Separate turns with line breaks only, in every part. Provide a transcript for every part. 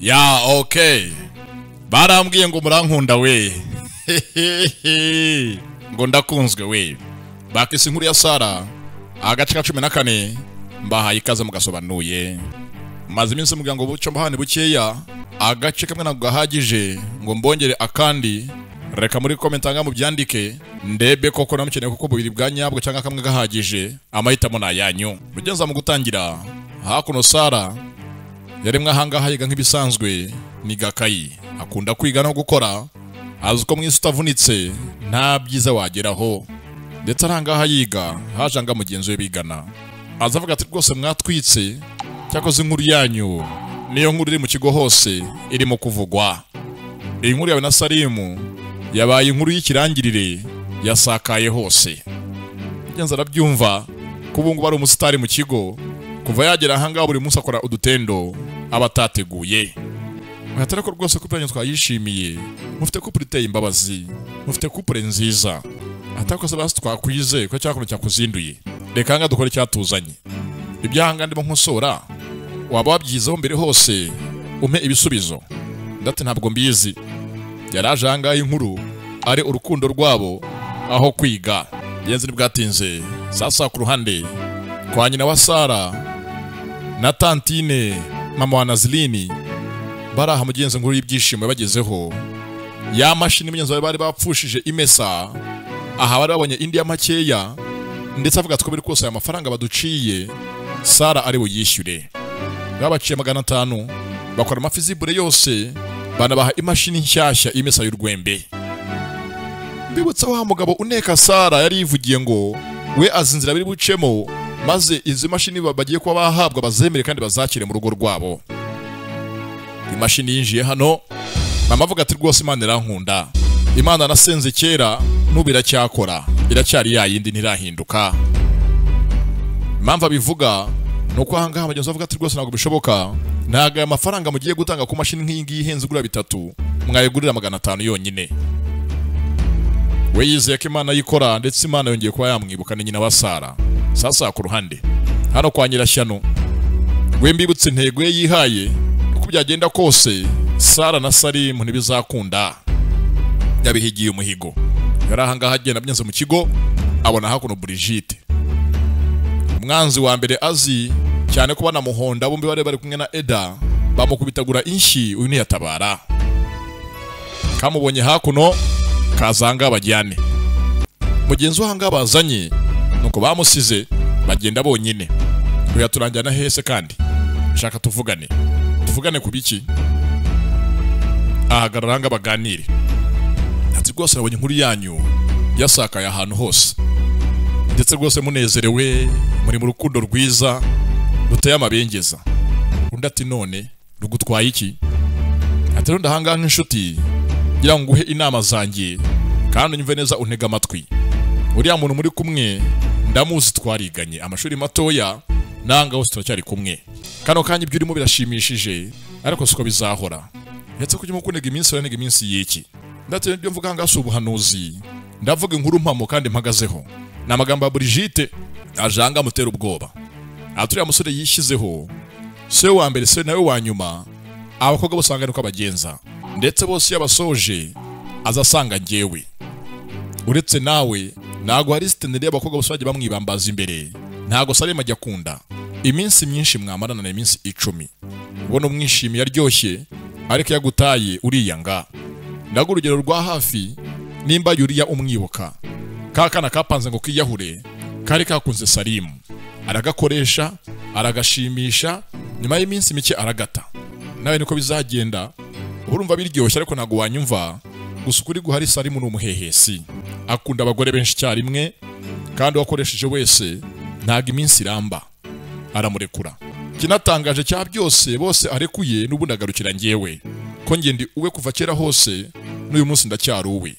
Ya okay. Barambwiye ngo murankunda we. Ngo ndakunzwe we. Bakise inkuru ya Sara agace ka 14 mbahaye ikaze mugasobanuye. Maze iminsi mugango buco mbahane bukeya agace kamwe ntabwo gahagije ngo mbongere akandi. Reka muri komenta mu byandike ndebe koko namukeneye kuko bubiri bwa nyabwo cyangwa kamwe gahagije amahitamo na yanyu. Rugenza mu gutangira hakuno Sara yaremwe ahangaha yiga nk'ibisanzwe ni gakayi akunda kwiga no gukora azuko mwisi utavunitse nta byiza wageraho ndetse arangaha yiga hajanga mugenzi we bigana azavuga ati rwose mwatwitse cyakoze inkuru yanyu niyo nkuru iri mu kigo hose irimo kuvugwa. Iyi nkuru yawe na Salimu yabaye inkuru y'ikirangirire yasakaye hose. Rugenza arabyumva kubungu bari umusitari mu kigo kuva yagera ahangaha buri munsi akora udutendo abatateguye. Mwatara ko rwose couple twayishimiye mufite couple iteye imbabazi mufite couple nziza atakoze basi twakwize ko cyakono cyakuzinduye reka nga dukore cyatuzanye ibyahanga ndimo nkosora waba wabyizeho mbere hose umpe ibisubizo ndate ntabwo mbizi yaraje ahangaha inkuru ari urukundo rwabo aho kwiga yenze nibwatinze sasa ku ruhande kwa nyina wa Sara na tantine mama wa Nazlini baraha mugenzi nkuru y'ibyishimo bagezeho ya mashini mugenzi bari bapfushije imesa aha bari babonye India makeya ndetse avuga ko biri kose aya mafaranga baduciye Sara ari buyishyure babaciye 500 bakora amafizibure yose banabaha imashini nshyashya imesa y'urwembe. Bibutsa wa mugabo uneka Sara yari yivugiye ngo we azinzira biri bucemo maze izi mashini bagiye kuba bahabwa bazemere kandi bazakire mu rugo rwabo. Imashini yinjiye hano mama avuga ati rwose Imana irankunda Imana nasenze kera nubira cyakora iracyari yayindi ntirahinduka. Impamvu bivuga nuko ahangaha mugenzi avuga ati rwose ntabwo bishoboka ntaga ya mafaranga mugiye gutanga ku mashini nk'iyi ngiyi ihenze gura 3 mwayegurira 500 yonyine. We yizeye ko Imana yikora ndetse Imana yongeye kuba yamwibuka nyina wa Sara. Sasa ku ruhande hano kwa Nyirashyano we mbibutse intego ye yihaye uko byagenda kose Sara na Salimu ntibizakunda yabihigiye umuhigo. Yarahangaha agenda byanze mu kigo abona hakuno Brigitte umwanzi wa mbere azi cyane kuba na Muhonda bombi bari kumwe na Eda bamukubitagura inshi uyu niyatabara kamubonye hakuno kazanga bajyane mugenzi wahanga bazanye nuko bamusize bagenda bonyine uya turanjyana hese kandi shaka tuvugane ku biki ahagararanga baganire ati rwose nabonye inkuru yanyu yasakaye ahantu hose ndetse rwose munezerewe muri mu rukundo rwiza ruteye amabengeza. Undi ati none rugutwaye iki? Ati ronda hanga nk'inshuti gira ngo nguhe inama zanjye kandi unyumve neza untega amatwi. Uriya muntu muri kumwe ndamuzi twariganye amashuri matoya nanga hose turacyari kumwe kano kanya ibyo urimo birashimishije ariko siko bizahora ndetse kujya mu kunega iminsi uranega iminsi yiki ndetse ibyo mvuga hanga ubuhanuzi ndavuga inkuru mpamo kandi mpagazeho na magambo ya Brigitte ajanga mutera ubwoba. Aturiya musore yishyizeho se wa mbere se nawe wa nyuma abakobwa bose bangana uko abagenza ndetse bose yabasoje azasanga ngewe uretse nawe nago hari steneri y'abakobwa bose bagiye bamwibambaza imbere ntago Salimu ajya kunda iminsi myinshi mwamarana na iminsi 10 ubona umwishimiye aryoshye ariko yagutaye uriyanga. Ndago urugero rwa hafi nimba yuriya umwibuka kakana kapanze ngo kiyahure kari kakunze Salimu aragakoresha aragashimisha nyuma y'iminsi mike aragata nawe niko bizagenda urumva biryoshye ariko ntago wanyumva gusa kuri guhari Salimu n'umuhehesi akunda abagore benshi cyarimwe kandi wakoresheje wese ntago iminsi iramba aramurekura. Kinatangaje cya byose bose arekuye n'ubundi agarukira ngewe ko nge ndi uwe kuva kera hose n'uyu munsi ndacyari uwe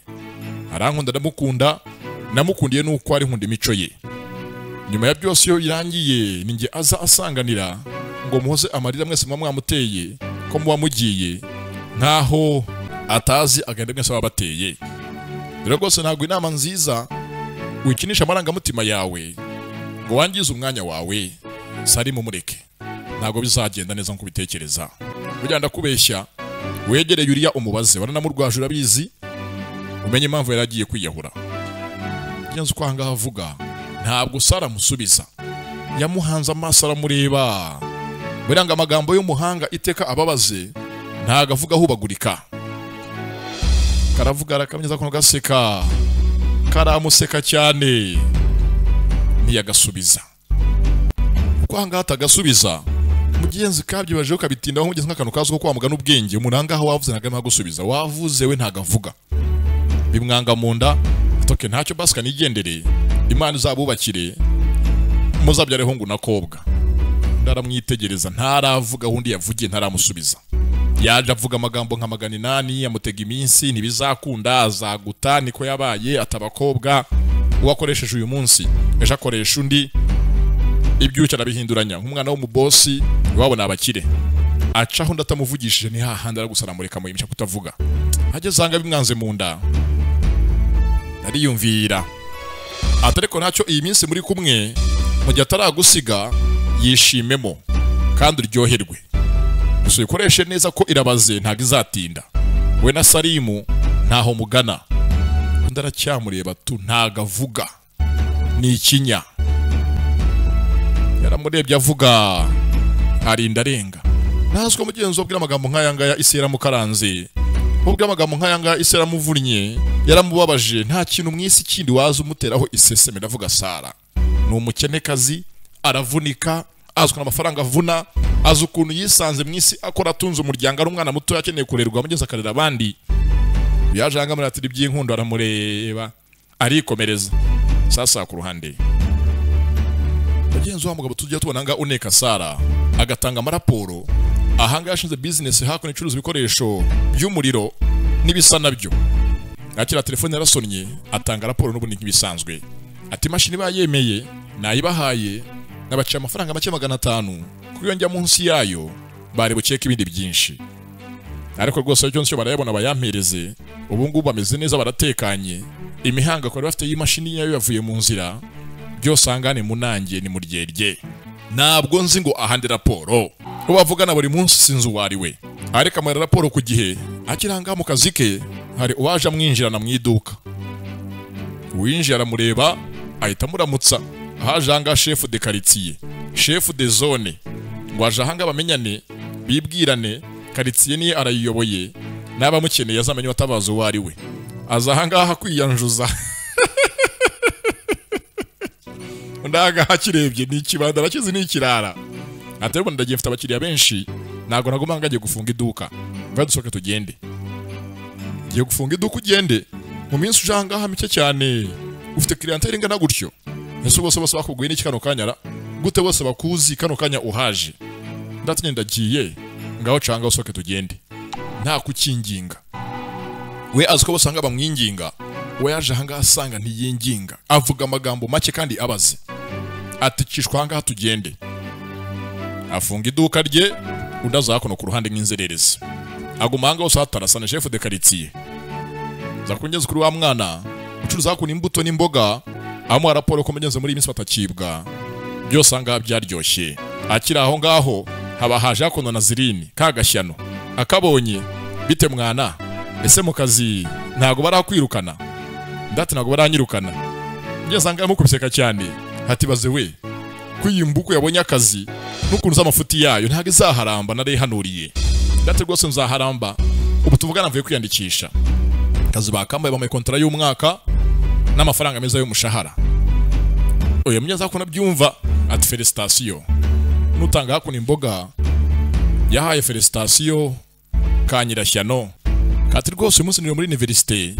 arankunda ndamukunda namukundiye nuko ari nkunda imico ye. Nyuma ya byose yo irangiye ninge aza asanganira ngo muhoze amarira mwese mwamuteye ko muba mugiye nkaho atazi agenda mwese wabateye. Rero rwose ntabwo inama nziza wikinisha amarangamutima yawe ngo wangize umwanya wawe Salimu mureke ntabwo bizagenda neza nko bitekereza. burya ndakubeshya wegereye uriya umubaze baranamurwaje urabizi umenye impamvu yaragiye kwiyahura. Ngenzi uko ahangaha avuga ntabwo Sara musubiza, yamuhanze amaso aramureba. Buranga amagambo y'umuhanga iteka ababaze ntago avuga ahubagurika. Karavuga arakamyeza ko gaseka, karamuseka cyane ntiyagasubiza. Uko ahangaha atagasubiza mugenzi kabyibaje ukabitindaho mugeze nk'akantu kazo ko kwamugana ubwenge. Umuntu ahangaha wavuze ntago gusubiza, wavuze we ntago avuga, bimwanga mu nda. Toke ntacyo basika nigendere, Imana izabubakire muzabyareho ngo nakobwa. Ndaramwitegereza ntaravuga, hundi yavugiye ntaramusubiza. Yaje avuga amagambo nka 800 yamutega iminsi ntibizakunda azaguta niko yabaye atabakobwa uwakoresheje uyu munsi ejo akoresha undi. Ibyucyo arabihinduranya nk'umwana wo mu bosi wabona abakire acaho ndatamuvugishije ni hahandi aragusara mureka mu yimisha kutavuga. Hagezanga bimwanze mu nda ariyumvira atareko ntacyo iyi minsi muri kumwe mu gihe ataragusiga yishimemo kandi uryoherwe. Gusa ukoreshe neza ko irabaze ntago izatinda. We na Salimu ntaho mugana, undi aracyamureba tu ntago avuga, ni ikinya. Yaramurebye avuga arinda arenga. Nazwe mugenzi wabwira amagambo nk'aya ngaya isi yaramukaranze, ubwo amagambo nk'aya ngaya isi yaramuvunnye yaramubabaje. Nta kintu mwisi kindi waza umuteraho iseseme. Ndavuga Sara ni umukenekazi, aravunika, azwi n'amafaranga avuna, azi ukuntu yisanze mwisi akora atunze umuryango, ari umwana muto yakeneye kurerwa mugeze akarera abandi. Yajanga muri atiri by'inkundo aramureba arikomereza. Sasa ku ruhande mugenzi wa mugabo tujya tubona nga uneka Sara agatanga amaraporo ahanga yashinze business hakuno icuruza ibikoresho by'umuriro n'ibisa nabyo. Akira telefone yarasonnye atanga raporo n'ubundi nk'ibisanzwe ati mashini bayemeye nayibahaye nabaciye amafaranga make 500 kuyo njya munsi yayo bari bukeke ibindi byinshi. Ariko rwose cyo nsyo barayabona bayampereze ubu ngubu bameze neza baratekanye. Imihanga ko bafite y'imashini yayo yavuye mu nzira byose angane munangiye ni muryerye. Ntabwo nzi ngo ahandi raporo ubavugana buri munsi sinzi uwari we. Ariko amara raporo ku gihe akiranga mu kazi ke. Hari uwaje amwinjirana mu iduka, uwinjira aramureba ahita muramutsa. Hajanga chef de quartier, chef de zone, ngo aje ahanga bamenyane bibwirane. Quartier ni arayiyoboye n'abamukeneye yazamenye batabazo wari we. Azahanga hakwiyanjuza ndaga hakirebye ni kibanda bakizi ni kirara. Aterwa ndagiye mfite abakiriya benshi nago nagoma ngagiye gufunga iduka. Badusoke tugende. Giye gufunga iduka ugende mu minsi ujanga ha mike cyane. Ufite clientele ingana gutyo. Ese bose bakubwiye n'iki kano kanyara gute bose bakuzi kano kanya uhaje. Ndatinye ndagiye ngaho canga usoke tugende. Nta kukinginga. We aziko bosanga bamwinginga. We yaje hanga asanga ntiyinginga. Avuga amagambo make kandi abaze. Atikishwa hanga tugende. Afunga iduka rye undaza hakono ku ruhande nk'inzererezi. Agumanga hose hatarasana chef de quartier. Zakungeze kuri wa mwana ucuruza hakuno imbuto n'imboga amwa raporo ko mugenze muri iminsi batakibwa. Byose anga byaryoshye. Akira aho ngaho haba haje hakono na Zirini kagashyano. Akabonye bite mwana ese mu kazi ntago barakwirukana. Ndati ntago baranyirukana. Ngeze anga mukubiseka cyane. Hatibaze we kuyimbuko yabonye akazi n'ukuntu z'amafuti yayo ntago izaharamba narehanuriye. Ndati rwose nzaharamba ubu tuvugana mvuye kwiyandikisha. Kazi bakambaye bamaye kontra y'umwaka n'amafaranga meza y'umushahara. Oya munyaza ko nabyumva ati felicitation. Nutanga hakuno imboga yahaye felicitation kanyirashyano. Kati rwose umunsi niri muri university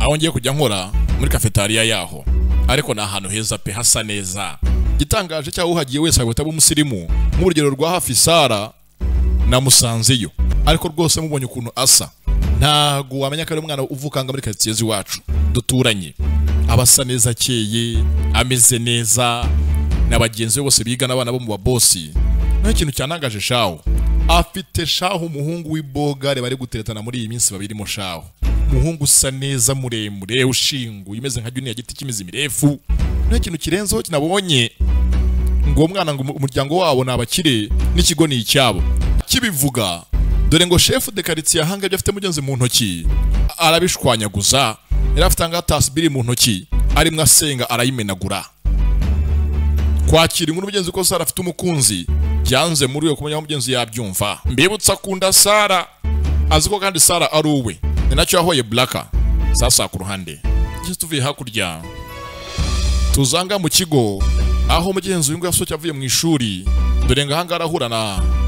aho ngiye kujya nkora muri cafeteria yaho. Ariko na ahantu heza pe hasa neza. Gitangaje cyaho uhagiye wese agotaba umusirimu mu burugero rwa hafi Sara na musanzeyo. Ariko rwose mubonye ukuntu asa ntago wamenya ko ari umwana uvukanga muri quartier ziwacu duturanye. Abasa neza akeye ameze neza n'abagenzi bose bigana abana bo mu babosi. Nta kintu cyanangaje shaho afite shaho umuhungu w'ibogare bari guteretana muri iyi minsi babirimo shaho. Muhungu usa neza muremure ushingu imeze nka junior giti kimizi mirefu. Nta kintu kirenzeho kinabonye ngo umwana ngo umuryango wabo nabakire n'ikigo ni icyabo. Kibivuga dore ngo chef de quartier ahanga ibyo afite mugenzi mu ntoki arabishwanyaguza, yari afite anga tasbiri mu ntoki arimwe asenga arayimenagura. Kwakira inkuru mugenzi ko Sara afite umukunzi byanze muri yo kumenya mugenzi yabyumva. Mbibutsa kunda Sara aziko kandi Sara ari uwe, ni nacyo yahoye Blaka. Sasa ku ruhande tuvuye hakurya tuzanga mu kigo aho mugenzi w'ingo yasohoke avuye mu ishuri, dore ngo ahanga arahura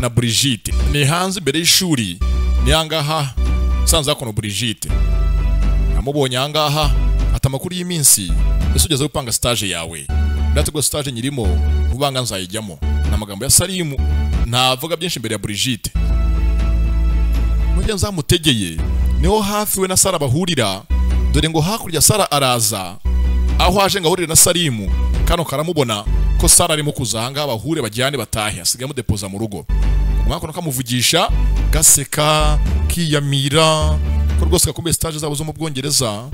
na Brigitte. Ni hanze imbere y'ishuri, ni hangaha sanza kono Brigitte amubonye hangaha atamakuru y'iminsi ese ugeze gupanga stage yawe. Ndategwa stage nyirimo ubanga nzayijyamo. Namagambo ya Salimu ntavuga byinshi imbere ya Brigitte. Mugenzi amutegeye niho hafi we na Sara bahurira, dore ngo hakurya Sara araza aho aje ngahurira na Salimu. Kano karamubona ko Sara arimo kuzanga bahure bajyane batahe, asigaye mu depoza mu rugo. Umwaka no kamuvugisha gaseka kiyamira ko rwose gakomeye stage zabo zo mu Bwongereza.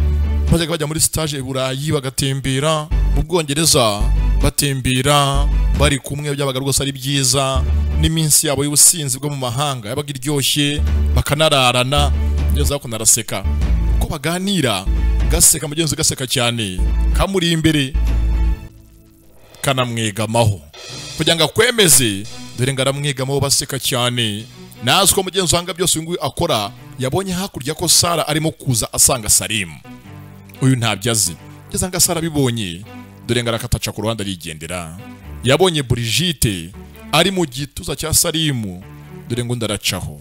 Bajya bajya muri stage Burayi bagatembera mu Bwongereza, batembera bari kumwe, byabaga rwose ari byiza. N'iminsi yabo y'ubusinzi bwo mu mahanga yabaga iryoshye, bakanararana ngeza ko naraseka ko baganira. Gaseka mugenzi gaseka cyane, kamuri imbere kanamwegamaho kugira ngo akwemeze, dore ngo aramwegamaho baseka cyane. Nazko mugenzi wanga byose ngo akora yabonye hakurya ko Sara arimo kuza asanga Salimu. Uyu ntabyazi ngeza ngo Sara bibonye, dore ngo arakataca ku ruhande arigendera. Yabonye Brigitte ari mu gituza cya Salimu, dore ngo ndaracaho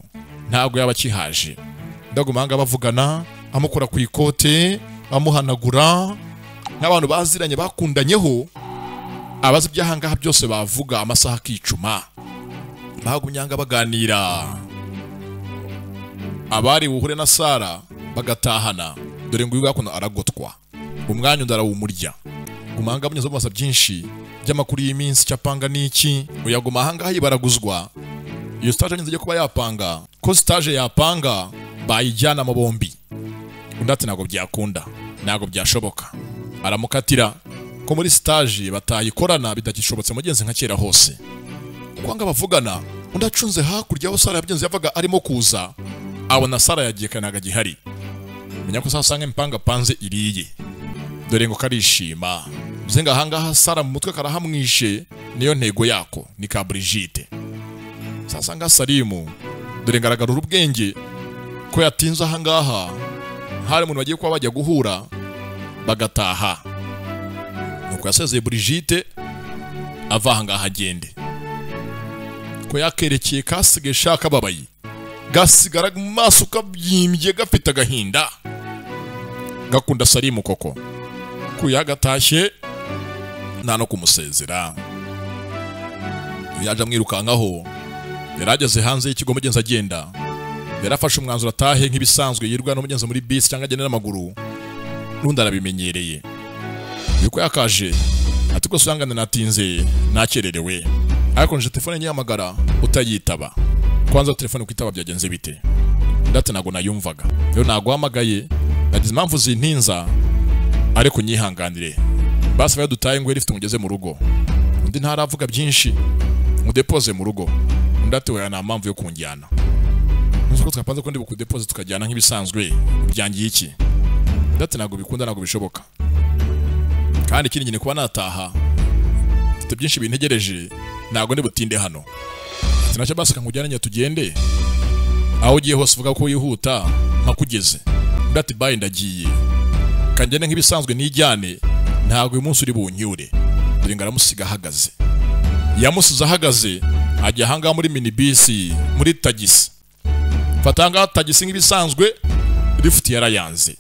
ntabwo yaba kihaje. Ndagumanga bavugana amukora ku ikote amuhanagura nk'abantu baziranye bakundanyeho. Abazi byahangaha byose bavuga amasaha kicuma, bagunyanga baganira. Abari buhure na Sara bagatahana, dore ngo yuko aragotwa umwanya ndarawumurya. Gumanga bunyezo basa byinshi by'amakuru y'iminsi cyapanga niki uyaguma ahangaha yibaraguzwa. Iyo stage nziye kuba yapanga ko stage yapanga bayijyana mu bombi. Undati nago byakunda, nago byashoboka. Aramukatira ko muri stage batayikorana bidakishobotse mugenzi nka kera hose. Kwanga bavugana undacunze hakurya aho Sara yabyinze yavaga arimo kuza, abona Sara yagiye kanaga gihari. Menya ko sasanga impanga panze iriye, dore ngo karishima. Zenga ahangaha Sara mu mutwe karahamwishe, niyo ntego yako ni ka Brigitte. Sasanga Salimu dore ngaragarura ubwenge ko yatinze ahangaha, hari umuntu bagiye kuba bajya guhura bagataha. Nuko yasezeye Brigitte ava ahangaha agende, ko yakerekeye kasige shaka babayi gasigara mu maso kabyimbye gafite agahinda. Gakunda Salimu koko kuyagatashye nta no kumusezera. Yaje amwirukankaho, yarageze hanze y'ikigo mugenzi agenda. Yarafashe umwanzuro atahe nk'ibisanzwe yirwa no mugenzi muri bus cyangwa agenda n'amaguru. Nundi arabimenyereye. Yuko yakaje ati ko sangana natinze nakererewe, ariko nje telefone nyamagara utayitaba. Kwanza telefone kwitaba byagenze bite? Ndate nago nayumvaga. Yo naguhamagaye nagize impamvu zintinza, ariko nyihanganire. Basi vayo dutaye ngo rifite ngeze mu rugo. Undi ntaravuga byinshi mu depoze mu rugo. Ndate we na mpamvu yo kunjyana. Nuko twapanze ko ndi buku deposit tukajyana nk'ibisanzwe byangiye iki. Ndate nago bikunda nago bishoboka. Kandi kiri nyine kuba nataha mfite byinshi bintegereje, nago ndi butinde hano. Sinacyo basaka nkujyana nya tugende aho ugiye hose uvuga ko yihuta nkakugeze. Ndate bye ndagiye kanjyane nk'ibisanzwe nijyane, ntago uyu munsi uri bunyure. Dore ngaramusiga ahagaze. Yamusize ahagaze ajya hanga muri minibus muri tagisi. Fatanga tagisi nk'ibisanzwe lift yarayanze.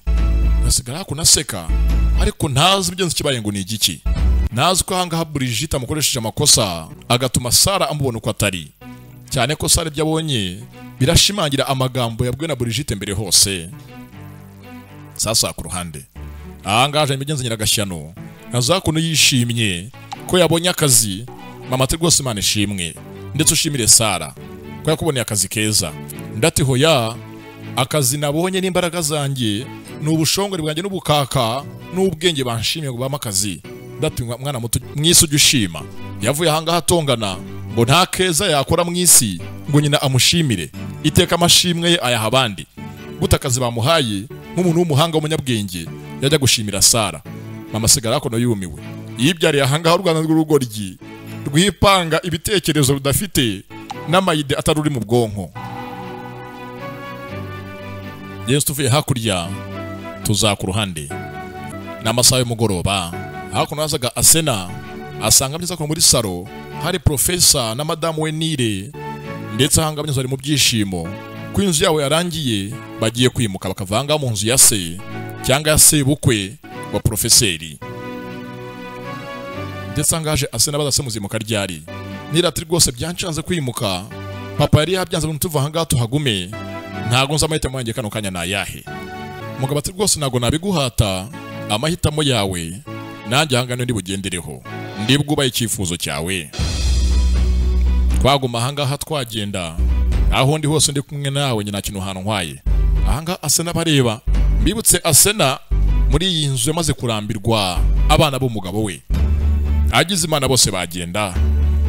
Nasigara kunaseka, ariko ntazi byenze kibaye ngo ni igiki. Nazi ko hanga Brigitte amukoresheje amakosa agatuma Sara amubona uko atari. Cyane ko Sara byabonye birashimangira amagambo yabwe na Brigitte mbere hose. Sasa ku ruhande ahangaje imigenzi nyiragashyano nazakuno yishimye ko yabonye akazi. Mama te rwose Imana ishimwe, ndetse ushimire Sara ko yakuboneye akazi keza. Ndati hoya akazi nabonye n'imbaraga zanjye n'ubushongore bwanjye n'ubukaka n'ubwenge banshimye ngo bama akazi. Ndati mwana muto mwisi ujushima. Yavuye ahangaha atongana ngo nta keza yakora mwisi ngo nyina amushimire. iteka amashimwe ye ayaha abandi. Gutakazi bamuhaye nk'umuntu w'umuhanga w'umunyabwenge yajya gushimira Sara. Mama asigara hakuno yumiwe. Yibyariye ahangaha urwana rw'urugoryi rwipanga ibitekerezo rudafite n'amayide ataruri mu bwonko. Yesu tuvuye hakurya tuza ku ruhande. N'amasaha y'umugoroba hakuno hazaga Asena asanga mwiza ko muri saro hari profesa na madamu we Nire, ndetse ahanga abanyazo bari mu byishimo ko inzu yawe yarangiye bagiye kwimuka bakavanga mu nzu ya se cyangwa ya se bukwe wa profeseri. Ndetse angaje Asena badase muzimuka ryari. Nire ati rwose byancanze kwimuka, papa yari yabyanze ngo tuva ahangaha tuhagume, ntago nza amahitamo yanjye kano kanya nayahe. Umugabo ati rwose ntago nabiguhata, amahitamo yawe nanjye ahangano ndi bugendereho, ndibwubaye icyifuzo cyawe. Twaguma ahangaha twagenda, aho ndi hose ndi kumwe nawe nyina kintu hano nkwaye. Ahanga Asena bareba, mbibutse Asena muri iyi nzu yamaze kurambirwa abana b'umugabo we. Agize Imana bose bagenda.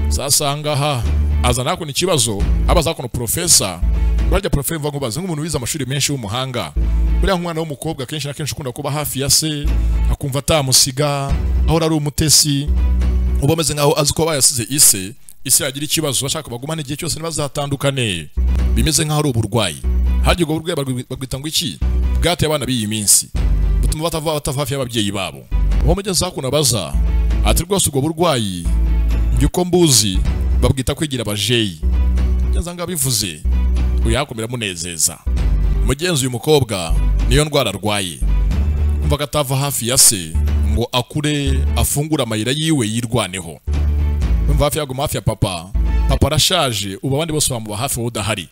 Sasa ahangaha azana ko ikibazo abaza ko profesa barya profesa mva ngo baze nk'umuntu wize amashuri menshi w'umuhanga. Buriya nk'umwana w'umukobwa kenshi na kenshi ukunda kuba hafi ya se, akumva atamusiga, aho ari umutesi, ubameze nkaho azi ko bayasize ise yagira ikibazo bashaka bagumana igihe cyose ntibazatandukane, bimeze nkaho ari uburwayi. Hajye ubwo burwayi bagwita ngo iki bwateye abana b'iyi minsi butuma batava hafi y'ababyeyi babo. Uwo mugeze hakuna baza ati rwose ubwo burwayi byuko mbuzi babwita kwigira abajeyi. Cyazanga bivuze uyakomera munezeza. Mugenzi uyu mukobwa niyo ndwara arwaye, kumva katava hafi ya se ngo akure afungura amayira yiwe yirwaneho. Umva hafi yaguma hafi ya papa arashaje, ubu abandi bose bamuba hafi wowe udahari.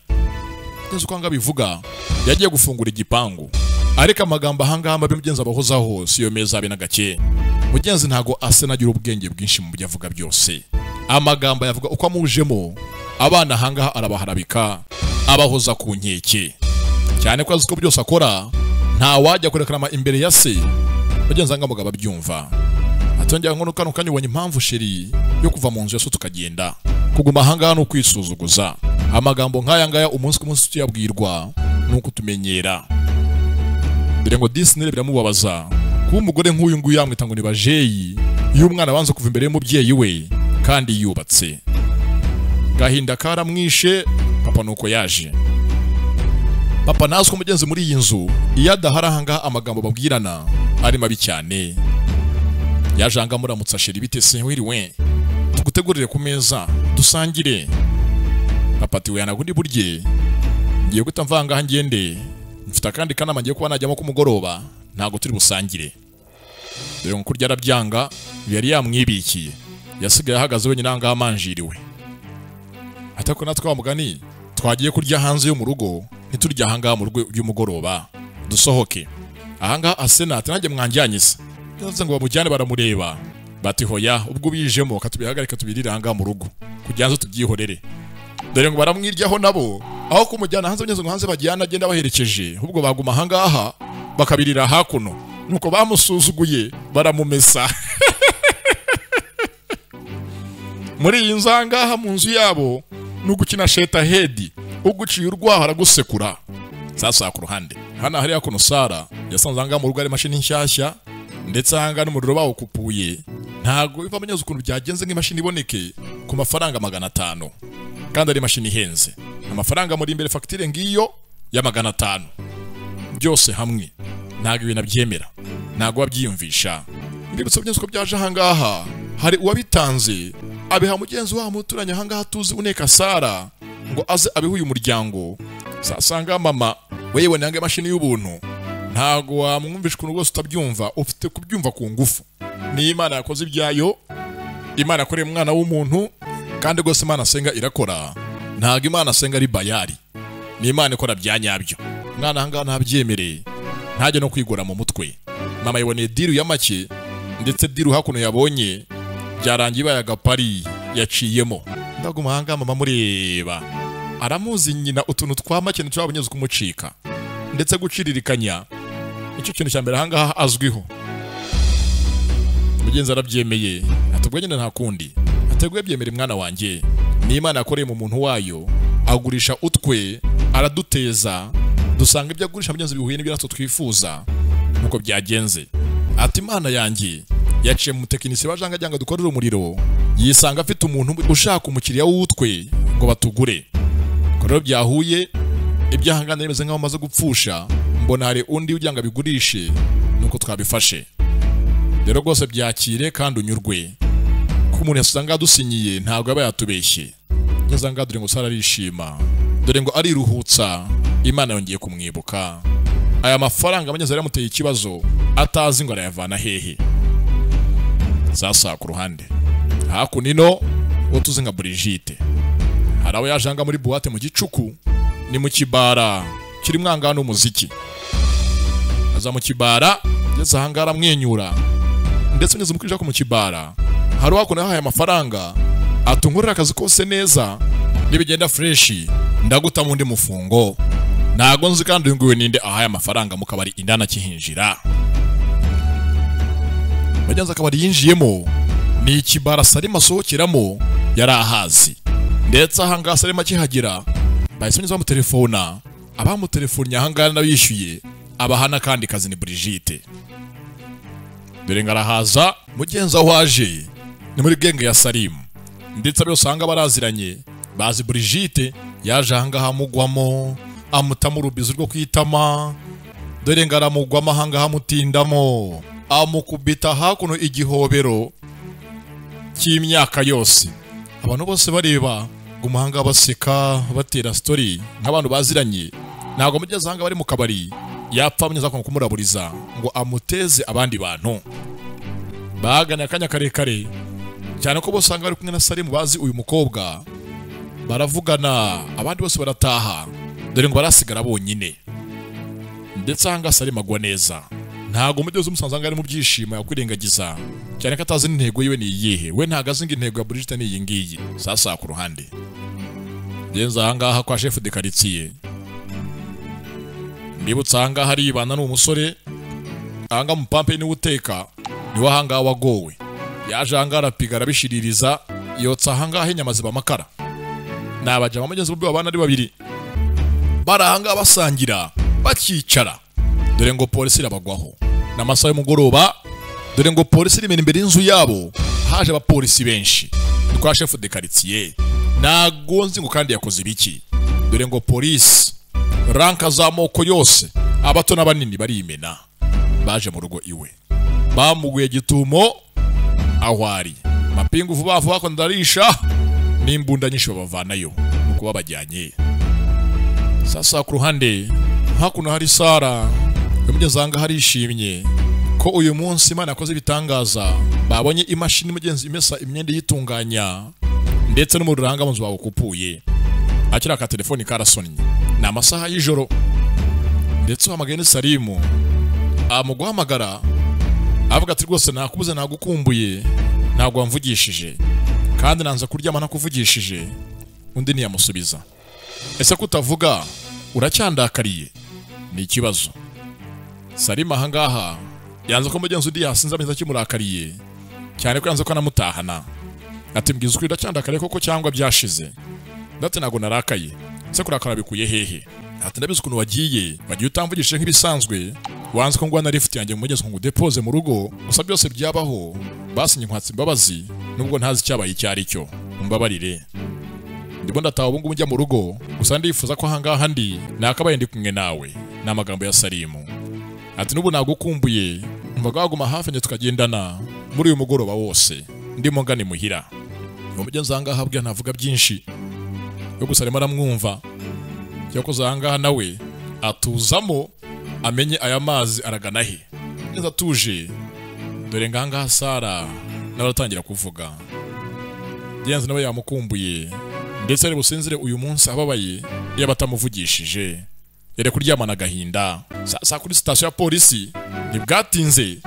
Nzi uko bivuga yagiye gufungura igipangu, ariko amagambo ahangaha mabi mugenzi abahozaho siyo meza abe na gake. Mugenzi ntago Asena agira ubwenge bwinshi mu byo avuga byose. Amagambo yavuga uko amujemo, abana ahangaha arabaharabika, abahoza ku nkeke, cyane ko azi ko byose akora nta wajya kurekarama imbere ya se. Mugenzi anga mugabo abyumva atongera ngo kano kanyubonye impamvu sheri yo kuva mu nzu yaso tukagenda. Kuguma ahangaha no kwisuzuguza. Amagambo nk'aya ngaya umunsi ku munsi tuyabwirwa nuko tumenyera. Bire ngo Disney biramubabaza kuba umugore nk'uyu nguyu yamwita ngo ni bajeyi iyo umwana abanza kuva imbere y'umubyeyi we kandi yubatse. Gahinda karamwishe papa nuko yaje. Papa nazi ko mugenzi muri iyi nzu iyo adahari ahangaha amagambo babwirana ari mabi cyane. Yaje anga muramutsa sheri bite se wiriwe tugutegurire ku meza dusangire. Papa ati we yanagundi burye ngiye gutamvanga ngende mfite kandi kanama ngiye kuba najyamo ku mugoroba ntago turi busangire. Dore ngo kurya arabyanga yari yamwibikiye, yasigaye ahagaze wenyine ahangaha amanjiriwe. Atako natwe wa mugani twagiye kurya hanze yo mu rugo ntiturya ahangaha mu rugo y'umugoroba dusohoke. Ahangaha Asena ati nanjye mwanjyanye se, yavuze ngo bamujyane baramureba bati hoya ubwo bijemo katubihagarika tubirira ahangaha mu rugo kugira ngo tubyihorere. Dore ngo baramwiryaho nabo aho kumujyana hanze ngo hanze bajyana agenda baherekeje, ubwo baguma ahangaha bakabirira hakuno, nuko bamusuzuguye baramumesa. Muri iyi nzu ahangaha mu nzu yabo nugukina sheta hedi uguciye urwaho aragusekura. Sasa ku ruhande hana hari hakuno Sara yasanze ahangaha mu rugo ari mashini nshyashya, ndetse ahangaha n'umuriro bawukupuye. Ntago biva amenyeza ukuntu byagenze nk'imashini iboneke ku mafaranga 500 kandi ari mashini ihenze. Amafaranga muri imbere fagitire ngiyo ya 500 byose hamwe ntago ibintu abyemera, ntago wabyiyumvisha. Mbibutse byose ko byaje ahangaha hari uwabitanze abiha mugenzi wa muturanye ahangaha tuzi uneka Sara ngo aze abihe uyu muryango. Sasanga mama wewe nange mashini y'ubuntu ntago wamwumvisha ukuntu rwose utabyumva, ufite kubyumva ku ngufu. Ni Imana yakoze ibyayo, Imana yakoreye umwana w'umuntu, kandi rwose Imana asenga irakora. Ntago Imana asenga ari bayari, ni Imana ikora byanyabyo. Mwana ahangaha ntabyemere, ntajye no kwigora mu mutwe. Mama yiboneye diru ya make, ndetse diru hakuno yabonye byarangiye bayagapari yaciyemo. Ndaguma ahangaha mama mureba aramuzi nyina utuntu twa make ntitwabonyeze kumucika, ndetse guciririkanya icyo kintu cya mbere ahangaha azwiho. Mugenzi arabyemeye atubwo nyine nta kundi, ateguye byemera mwana wanjye. Ni Imana yakoreye mu muntu wayo, agurisha utwe araduteza dusanga ibyo agurisha mugenzi bihuye n'ibyo natwe twifuza nuko byagenze. Ati Imana yanjye yaciye mu tekinisi bajanga jyanga dukorera umuriro yisanga afite umuntu ushaka umukiriya w'utwe ngo batugure. Korero byahuye ibyahangana bimeze nkaho maze gupfusha mbona hari undi ujyanga bigurishe nuko twabifashe. Rero rwose byakire kandi unyurwe ko umuntu yasanga dusinyiye ntabwo aba yatubeshye. Nyazanga dore ngo Sara arishima dore ngo ariruhutsa Imana yongeye kumwibuka. Aya mafaranga abanyazari yamuteye ikibazo atazi ngo arayavana hehe. Sasa ku ruhande hakunino utuze nka Brigitte harawe yajanga muri boîte mu gicuku ni mu kibara kiri mwangano umuziki. Aza mu kibara yeza hangara mwenyura ndetse ngeze mukija ko mu kibara hari wakuna yahaye amafaranga atungurira akazi kose neza nibigenda fresh ndaguta mu ndi mufungo nago nzi kandi nguwe ninde ahaye amafaranga mu kabari indana kihinjira. Bajanza akabari yinjiyemo ni ikibara Salima sohokeramo yari ahazi ndetse ahanga Salima kihagira bayisoniza mu telefona abamu telefone ahangana nabishyuye abahana kandi kazi ni Brigitte. Dore ngarahaza mugenza waje ni muri genge ya Salim ndetse abe usanga baraziranye bazi Brigitte yaje ahanga hamugwamo amutama urubizo rwo kwitama. Dore ngaramugwamo ahanga hamutindamo amukubita hakuno igihobero cy'imyaka yose. Abantu bose bareba gumuhanga baseka batera story nk'abantu baziranye ntago mugeze hanga bari mu kabari yapfa munyeza ko kumuraburiza ngo amuteze abandi bantu. Bagana akanya karekare cyane ko bose hanga bari kumwe na Salim bazi uyu mukobwa baravugana abandi bose barataha dore ngo barasigara bonyine. Ndetse hanga Salim agwa neza ntago mugeze umusanzanga ari mu byishimo yakwirengagiza cyane ko atazi intego yiwe ni iyihe. We ntagaze intego ya Brigitte ni iyi ngiyi. Sasa ku ruhande genza hanga kwa chef de quartier ndibutsa hanga hari ibana n'umusore hanga mupampe ni uteka ni wahanga wagowe yaje hanga arapiga arabishiririza yotsa hanga inyama ziba makara nabaje bamugeze bwo abana ari babiri barahanga basangira bakicara. Dore ngo polisi irabagwaho n'amasaha y'umugoroba. Dore ngo polisi iri imbere y'inzu yabo haje abapolisi benshi kwa chef de quartier nagonzi ngo kandi yakoze ibiki. Dore ngo polisi ranka zamoko yose abato n'abanini bari imena baje mu rugo iwe bamuguye gitumo ahwari mapingu vuba vuba ko ndarisha n'imbunda nyinshi babavanayo nuko babajyanye. Sasa ku ruhande hakuno hari Sara umugezanga harishimye ko uyu munsi Imana yakoze ibitangaza babonye imashini mugenzi imesa imyenda yitunganya ndetse no mu ruranga munzu bawo kupuye akira ka telefoni karasonnye na amasaha y'ijoro ndetse hamagene Salimu amuguhamagara avuga ati rwose nakubuze nagukumbuye ntago wamvugishije kandi nanza kuryama nakuvugishije. Undi niyamusubiza ese kutavuga uracyandakariye ni ikibazo. Salima hangaha yanze ko mugenzi udi yasinza ameza kimurakariye cyane ko yanze ko anamutahana. Ati mbwiza ukuri ndacyandakariye koko cyangwa byashize ndate nago narakaye se kurakara bikuye hehe. Ati ndabizi ukuntu wagiye utamvugishije nk'ibisanzwe wanze ko ngwana lift yanjye mugeze ngo depose mu rugo gusa byose byabaho basinye nkwatsi imbabazi nubwo ntazi cyabaye icyari cyo umbabarire. Ndimo ndataha ubu ngubu njya mu rugo gusa ndifuza ko hangaha ndi nakabaye ndi kumwe nawe n'amagambo ya Salimu. Ati nubu nagukumbuye umvaga waguma hafi nje tukagendana muri uyu mugoroba wose ndimo ngani muhira. Umugenzi hangaha abwira ntavuga byinshi yo gusa arimo aramwumva cyako zangaha nawe atuzamo amenye aya mazi aragana he neza tuje. Dore nganga Sara nawe atangira kuvuga genzi nawe yamukumbuye ndetse ari businzire uyu munsi ababaye yabatamuvugishije yere kuryamana agahinda. Sasa kuri station ya polisi nibwatinze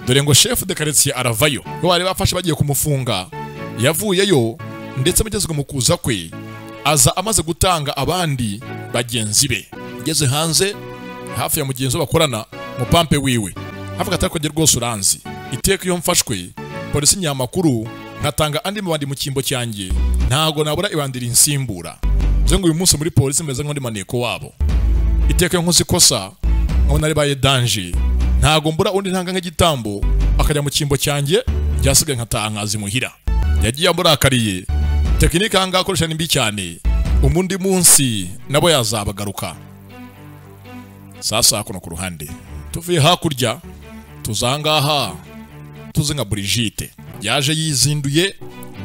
dore ngo chef de quartier aravayo bari bafashe bagiye kumufunga yavuyeyo ndetse mugezwe mu kuza kwe aza amaze gutanga abandi bagenzi be. Ngeze hanze hafi ya mugenzi bakorana mu pampe wiwe havuga atako nge rwose uranzi iteka iyo mfashwe polisi nyamakuru nkatanga andi mubandi mu kimbo cyanjye ntago nabura ibandira insimbura. ngo uyu munsi muri polisi meze nk'undi maneko wabo. Iteka nkoze ikosa nkabona ribaye danger, ntago mbura undi ntanga nk'igitambo akajya mu kimbo cyanjye byasigaye nkataha nkazimuhira. Yagiye amurakariye, tekinike hanga akoresha nimbi cyane, umundi munsi nabo yazabagaruka. Sasa kuno ku ruhande tuvuye hakurya tuzangaha tuze nka Brigitte yaje yizinduye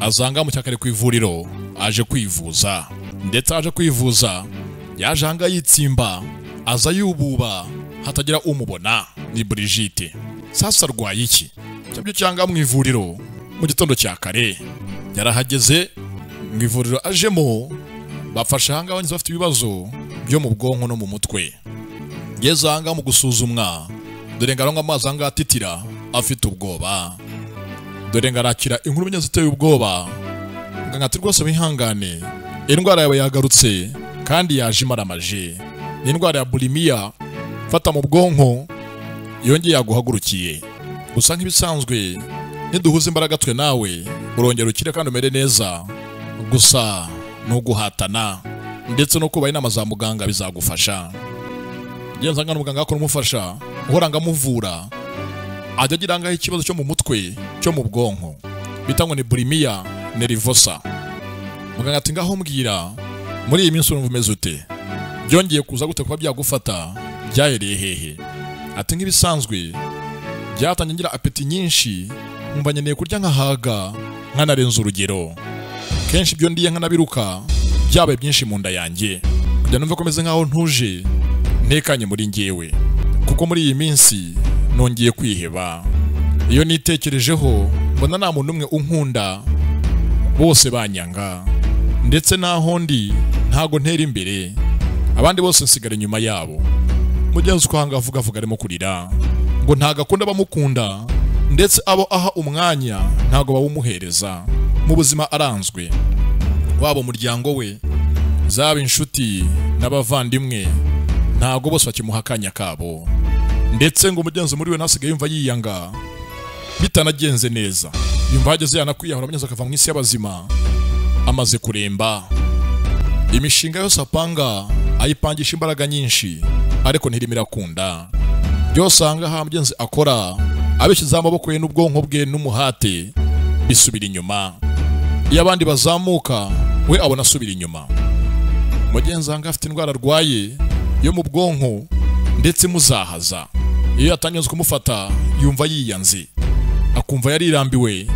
azanga mu cyakare ku ivuriro aje kwivuza, ndetse aje kwivuza yaje hanga yitsimba aza yububa hatagira umubona. Ni Brigitte sasa arwaye iki? Cyabyo cyanga mu ivuriro mu gitondo cya kare yarahageze mu ivuriro ajemo, bafasha hanga abandi bafite ibibazo byo mu bwonko no mu mutwe. Yeza hanga mu gusuzumwa, dore ngaronga amazi hanga atitira afite ubwoba, dore ngarakira inkuru nyinshi ziteye ubwoba. Ngangati rwose bihangane, indwara yawe yagarutse kandi yaje imaramaje. Ni indwara ya bulimia fata mu bwonko yongeye yaguhagurukiye. Gusa nk'ibisanzwe niduhuza imbaraga twe nawe urongera ukire kandi umere neza. Gusa no guhatana ndetse no kuba inama za muganga bizagufasha. Genza ngana muganga akora umufasha uhoranga muvura ajya giranga ikibazo cyo mu mutwe cyo mu bwonko bitangwa ni bulimia nervosa. Muganga ati ngaho mbwira muri iyi minsi urumva umeze ute, byongeye kuza gute kuba byagufata, byahereye hehe? Ati nk'ibisanzwe byatangiye ngira apeti nyinshi, nkumva nkeneye kurya nkahaga nkanarenza urugero. Kenshi ibyo ndiye nkanabiruka byabaye byinshi mu nda yanjye, kujya numva komeze nkaho ntuje ntekanye muri ngewe, kuko muri iyi minsi nongeye kwiheba. Iyo nitekerejeho mbona nta muntu umwe unkunda, bose banyanga, ndetse naho ndi ntago ntera imbere, abandi bose nsigara inyuma yabo. Mugenzi uko hanga avuga arimo kurira ngo ntago akunda bamukunda, ndetse abo aha umwanya ntago bawumuhereza mu buzima aranzwe. Wabo muryango we, zaba inshuti n'abavandimwe, ntago bose bakimuha akanya kabo, ndetse ngo umugenzi muri we nasigaye yumva yiyanga bitanagenze neza, yumva hageze yanakwiyahura umugenzi akava mu isi y'abazima amaze kuremba. Imishinga yose apanga ayipangisha imbaraga nyinshi, ariko ntirimo irakunda. Byose ahangaha mugenzi akora abishyizeho amaboko ye n'ubwonko bwe n'umuhate bisubira inyuma. Iyo abandi bazamuka we abona asubira inyuma. Mugenzi ahangaha afite indwara arwaye yo mu bwonko ndetse muzahaza. Iyo yatangiye kumufata yumva yiyanze, akumva yarirambiwe,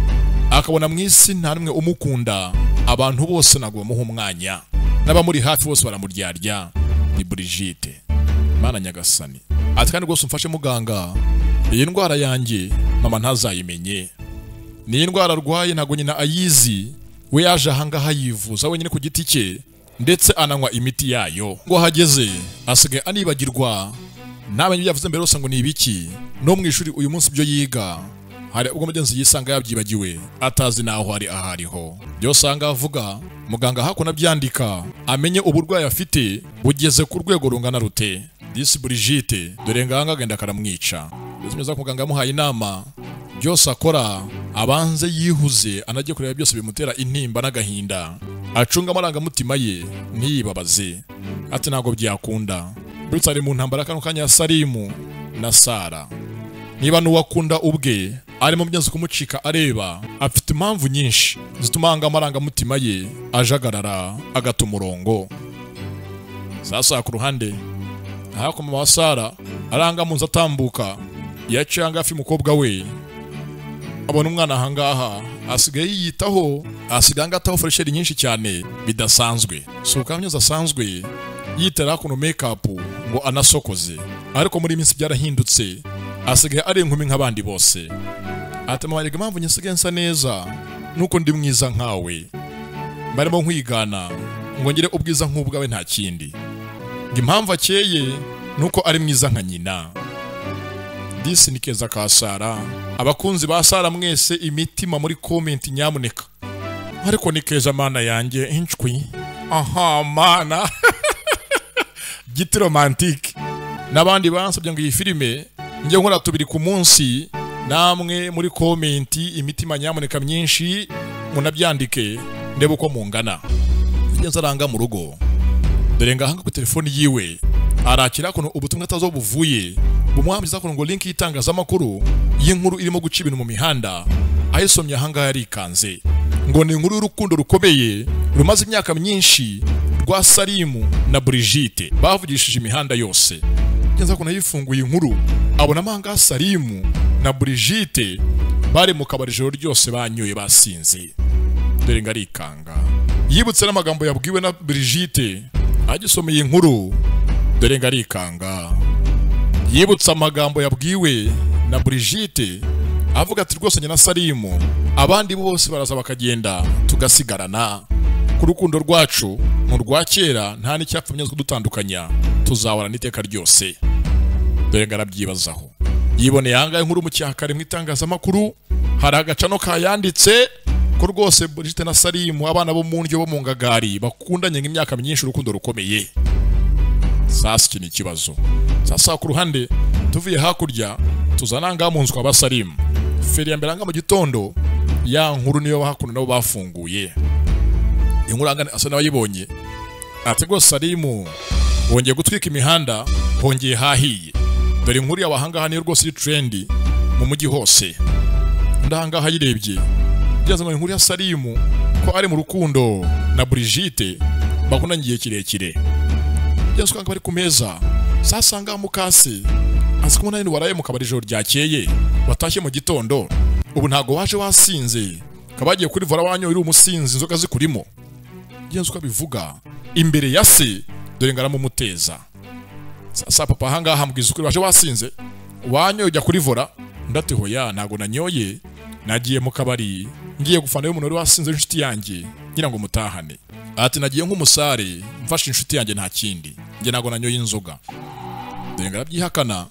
akabona mu isi nta numwe umukunda, abantu bose ntabwo bamuha umwanya, n'abamuri hafi bose baramuryarya. Ni Brigitte Mana nyagasani. Ati kandi rwose umfashe muganga, iyi ndwara yanjye mama ntazayimenye. Ni indwara arwaye ntago nyina ayizi, we yaje ahangaha yivuza wenyine ku giti cye, ndetse ananywa imiti yayo. Ngo hageze asigaye anibagirwa, namenye byavuze mbere yose ngo ni ibiki. No mu ishuri uyu munsi byo yiga hari ubwo mugenzi yisanga yabyibagiwe, atazi naho ari ahariho. Byose anga avuga muganga hakuna byandika amenye uburwayi afite bugeze ku rwego rungana rute. Disi Brigitte dore nganga agenda karamwica. Bizimeza ko muganga yamuhaye inama byose akora abanze yihuze, anagiye kureba byose bimutera intimba n'agahinda, acunga amarangamutima ye ntiyibabaze. Ati ntago byakunda, Bruce ari mu ntambara kano kanya Salimu na Sara. Niba nuwakunda ubwe arimo mugenzi kumucika areba, afite impamvu nyinshi zituma anga amarangamutima ye ajagarara agata umurongo. Sasa ku ruhande ahako mama wa Sara aranga munza atambuka, yacanga afi mukobwa we, abona umwana ahangaha asigaye yiyitaho, asiganga ataho fresheri nyinshi cyane bidasanzwe. So kamyeza asanzwe yitera kuno makeup ngo anasokoze, ariko muri minsi byarahindutse, asigaye ari inkumi nk'abandi bose. Atamaye impamvu nyisigaye nsa neza nuko ndi mwiza nkawe, barimo nkwigana ngo ngire ubwiza nk'ubwawe nta kindi. Impamvu akeye nuko ari mwiza nka nyina. Disi nikeza ka Sara. Abakunzi ba Sara mwese imitima muri comment nyamuneka, ariko nikeza mana yanjye inchwi. Aha mana giti romantique. Nabandi bansabye ngo iyi filime njye nkora tubiri ku munsi, namwe muri comment imitima nyamuneka myinshi munabyandike ndebe uko mungana. Ngenza aranga mu rugo dore ngahanga ku telefoni yiwe arakira kuno ubutumwa atazo buvuye bumwambiza kuno ngo link y'itangazamakuru y'inkuru irimo guca ibintu mu mihanda ayisomye ahanga yarikanze ngo ni inkuru y'urukundo rukomeye rumaze imyaka myinshi rwa Salimu na Brigitte bavugishije imihanda yose. Ngenza kuno yifunguye inkuru abona amanga Salimu na Brigitte bari mu kabari ijoro ryose banyoye basinze. Dore ngarikanga yibutse n'amagambo yabwiwe na Brigitte agisomeye inkuru. Dore ngarikanga yibutse amagambo yabwiwe na Brigitte avuga ati rwose na Salimu abandi bose baraza bakagenda tugasigarana ku rukundo rwacu mu rwa kera nta n'icyapfumye dutandukanya tuzahora n'iteka ryose. Dore ngarabyibazaho yiboneye hanga inkuru mu cyakare mu itangazamakuru hari agacano kayanditse ko rwose Brigitte na Salimu abana bo mu ndyo bo mu ngagari bakundanye nk'imyaka myinshi urukundo rukomeye. Sasa iki ni ikibazo. Sasa ku ruhande tuvuye hakurya tuzananga mu nzu kwa Salimu feri ya mbere anga mu gitondo ya nkuru niyo hakuno nabo bafunguye inkuru anga asa n'abayibonye ati ngo Salimu wongeye gutwika imihanda hongeye hahiye. Dore inkuru y'abahanga hano rwose iri trendy mu mujyi hose. Ndahanga hayirebye byaza ngo inkuru ya Salimu ko ari mu rukundo na Brigitte bakundanye igihe kirekire. Byaza ko bari ku meza sasanga mukase asikubona ni waraye mu kabari ijoro ryakeye watashye mu gitondo ubu ntago waje wasinze kabagiye kuri vora wanyoye uri umusinzi inzoga zikurimo. Byaza ko bivuga imbere ya se. Dore ngara mu muteza sasa papa hanga hambwiza ukuri waje wasinze wanyoye ujya kuri vora ndati hoya ntago nanyoye nagiye mu kabari ngiye gufana yo umuntu wasinze inshuti yanjye ngira ngo mutahane. Ati nagiye nk'umusare mfashe inshuti yanjye nta kindi nge ntago nanyoye inzoga. Dore ngarabyihakana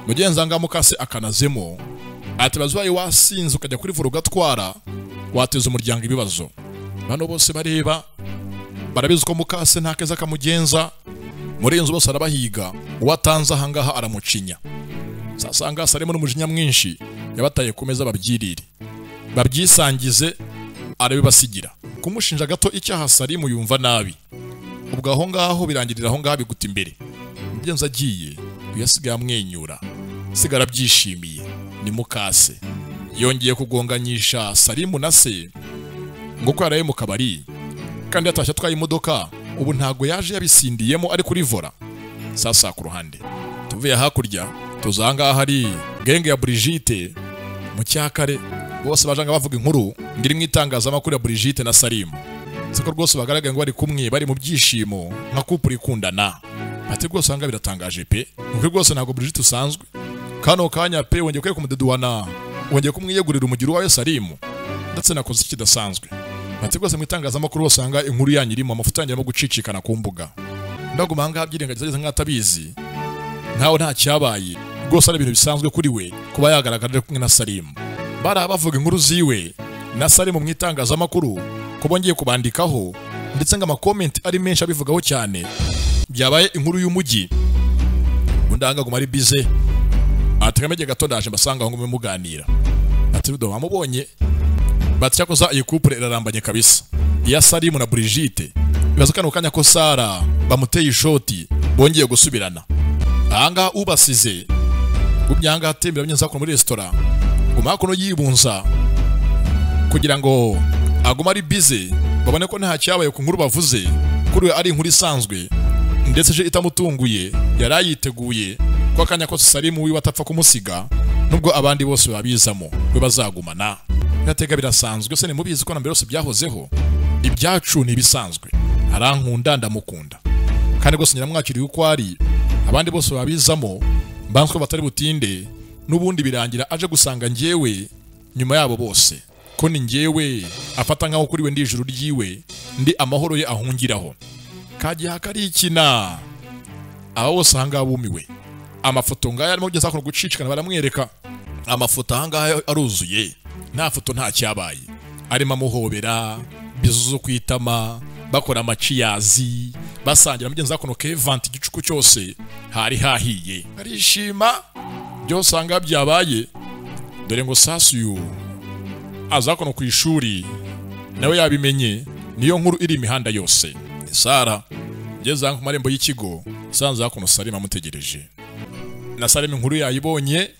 mugenza nga mukase akanazemo ati bazwaye wasinze ukajya kuri vura ugatwara wateza umuryango ibibazo. Bano bose bareba barabizi ko mukase nta keza kamugenza muri inzu bose arabahiga uwatanze ahangaha aramucinya. Sasa anga Salimu n'umujinya mwinshi yabataye ku meza babyirire babyisangize arabibasigira kumushinja gato icyaha Salimu yumva nabi. Ubwo aho ngaho birangirira aho ngaho biguta imbere mugenza agiye uyasigaye amwenyura sigara byishimiye ni mukase yongeye kugonganyisha Salimu na se ngo ko yaraye mu kabari kandi atashye atwaye imodoka ubu ntago yaje yabisindiyemo ari kuri vora. Sasa ku ruhande tuvuye hakurya tuzanga hari genge ya Brigitte mu cyakare bose bajanga bavuga inkuru ngiri mu itangazamakuru ya Brigitte na Salimu siko rwose bagaragaye ngo bari kumwe bari mu byishimo nka couple ikundana. Ati rwose hanga biratangaje pe nuko rwose ntago Brigitte usanzwe kano kanya pe wongeye kwe kumudeduwana wongeye kumwiyegurira umugiro wawe Salimu ndetse nakoze ikidasanzwe. Ati rwose mu itangazamakuru basanga inkuru yanyirimo amafuta yanjye no gucicikana ku mbuga ndaguma hanga habyirengagiza nk'atabizi ntawe nta cyabaye rwose ari ibintu bisanzwe kuri we kuba yagaragara kumwe na Salimu. Bara bavuga inkuru ziwe na Salimu mu itangazamakuru ko bongeye kubandikaho ndetse ngo amakomenti ari menshi abivugaho cyane byabaye inkuru y'umujyi. Undanga guma ari bize ategamege gato ndaje mbasanga aho ngumwe muganira ati rudo bamubonye batyakoza iyi couple irarambanye kabisa ya Salimu na Brigitte bibaza kano kanya ko Sara bamuteye ishoti bongeye gusubirana. Ahanga ubasize gubyanga atembera abanyenza ko muri restaurant umakono yibunza kugira ngo aguma ari bize babone ko nta cyabaye ku nkuru bavuze kuri ari inkuru isanzwe ndetse je itamutunguye yarayiteguye ko akanya ko Salimu wiwe atapfa kumusiga nubwo abandi bose babizamo we bazagumana. Yatega birasanzwe se ni mubizi ko nambere yose byahozeho ibyacu ni bisanzwe arankunda ndamukunda kandi gose nyiramwakiriye uko ari abandi bose babizamo mbanzwe batari butinde nubundi birangira aje gusanga ngewe nyuma yabo bose ko ni ngewe afata nkaho kuri we ndi ijuru ryiwe ndi amahoro ye ahungiraho kagiye hakarikina aba bose hanga bumiwe. Amafoto ngaya arimo byo sakora gucicikana baramwereka amafoto hanga aruzuye nta foto nta cyabaye arimo amuhobera bizuzo kwitama bakora amaciyazi basangira mugenzi zakono Kevant igicuku cyose hari hahiye arishima byo sanga byabaye. Dore ngo Sasuyu azakono ku ishuri nawe yabimenye niyo nkuru iri imihanda yose. Sara ngeze ku marembo y'ikigo sanze hakuno Salima amutegereje. Na Salima inkuru yayibonye,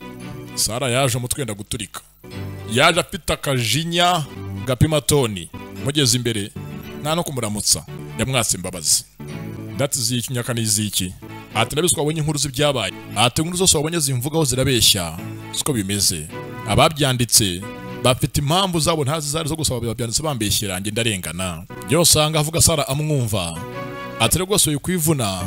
Sara yaje umutwe guturika. Yaje afite akajinya gapima toni. Mugeze imbere nta no kumuramutsa, yamwatse imbabazi. That is iki nyaka niziki. Ati nabiswa wabonye inkuru z'ibyabaye. Ati inkuru zose wabonye zimvugaho zirabeshya. Siko bimeze. Ababyanditse bafite impamvu zabo ntazi zari zo gusaba babyanditse bambeshyira nge ndarengana. Yo sanga avuga Sara amwumva. Ati rwose uyu kwivuna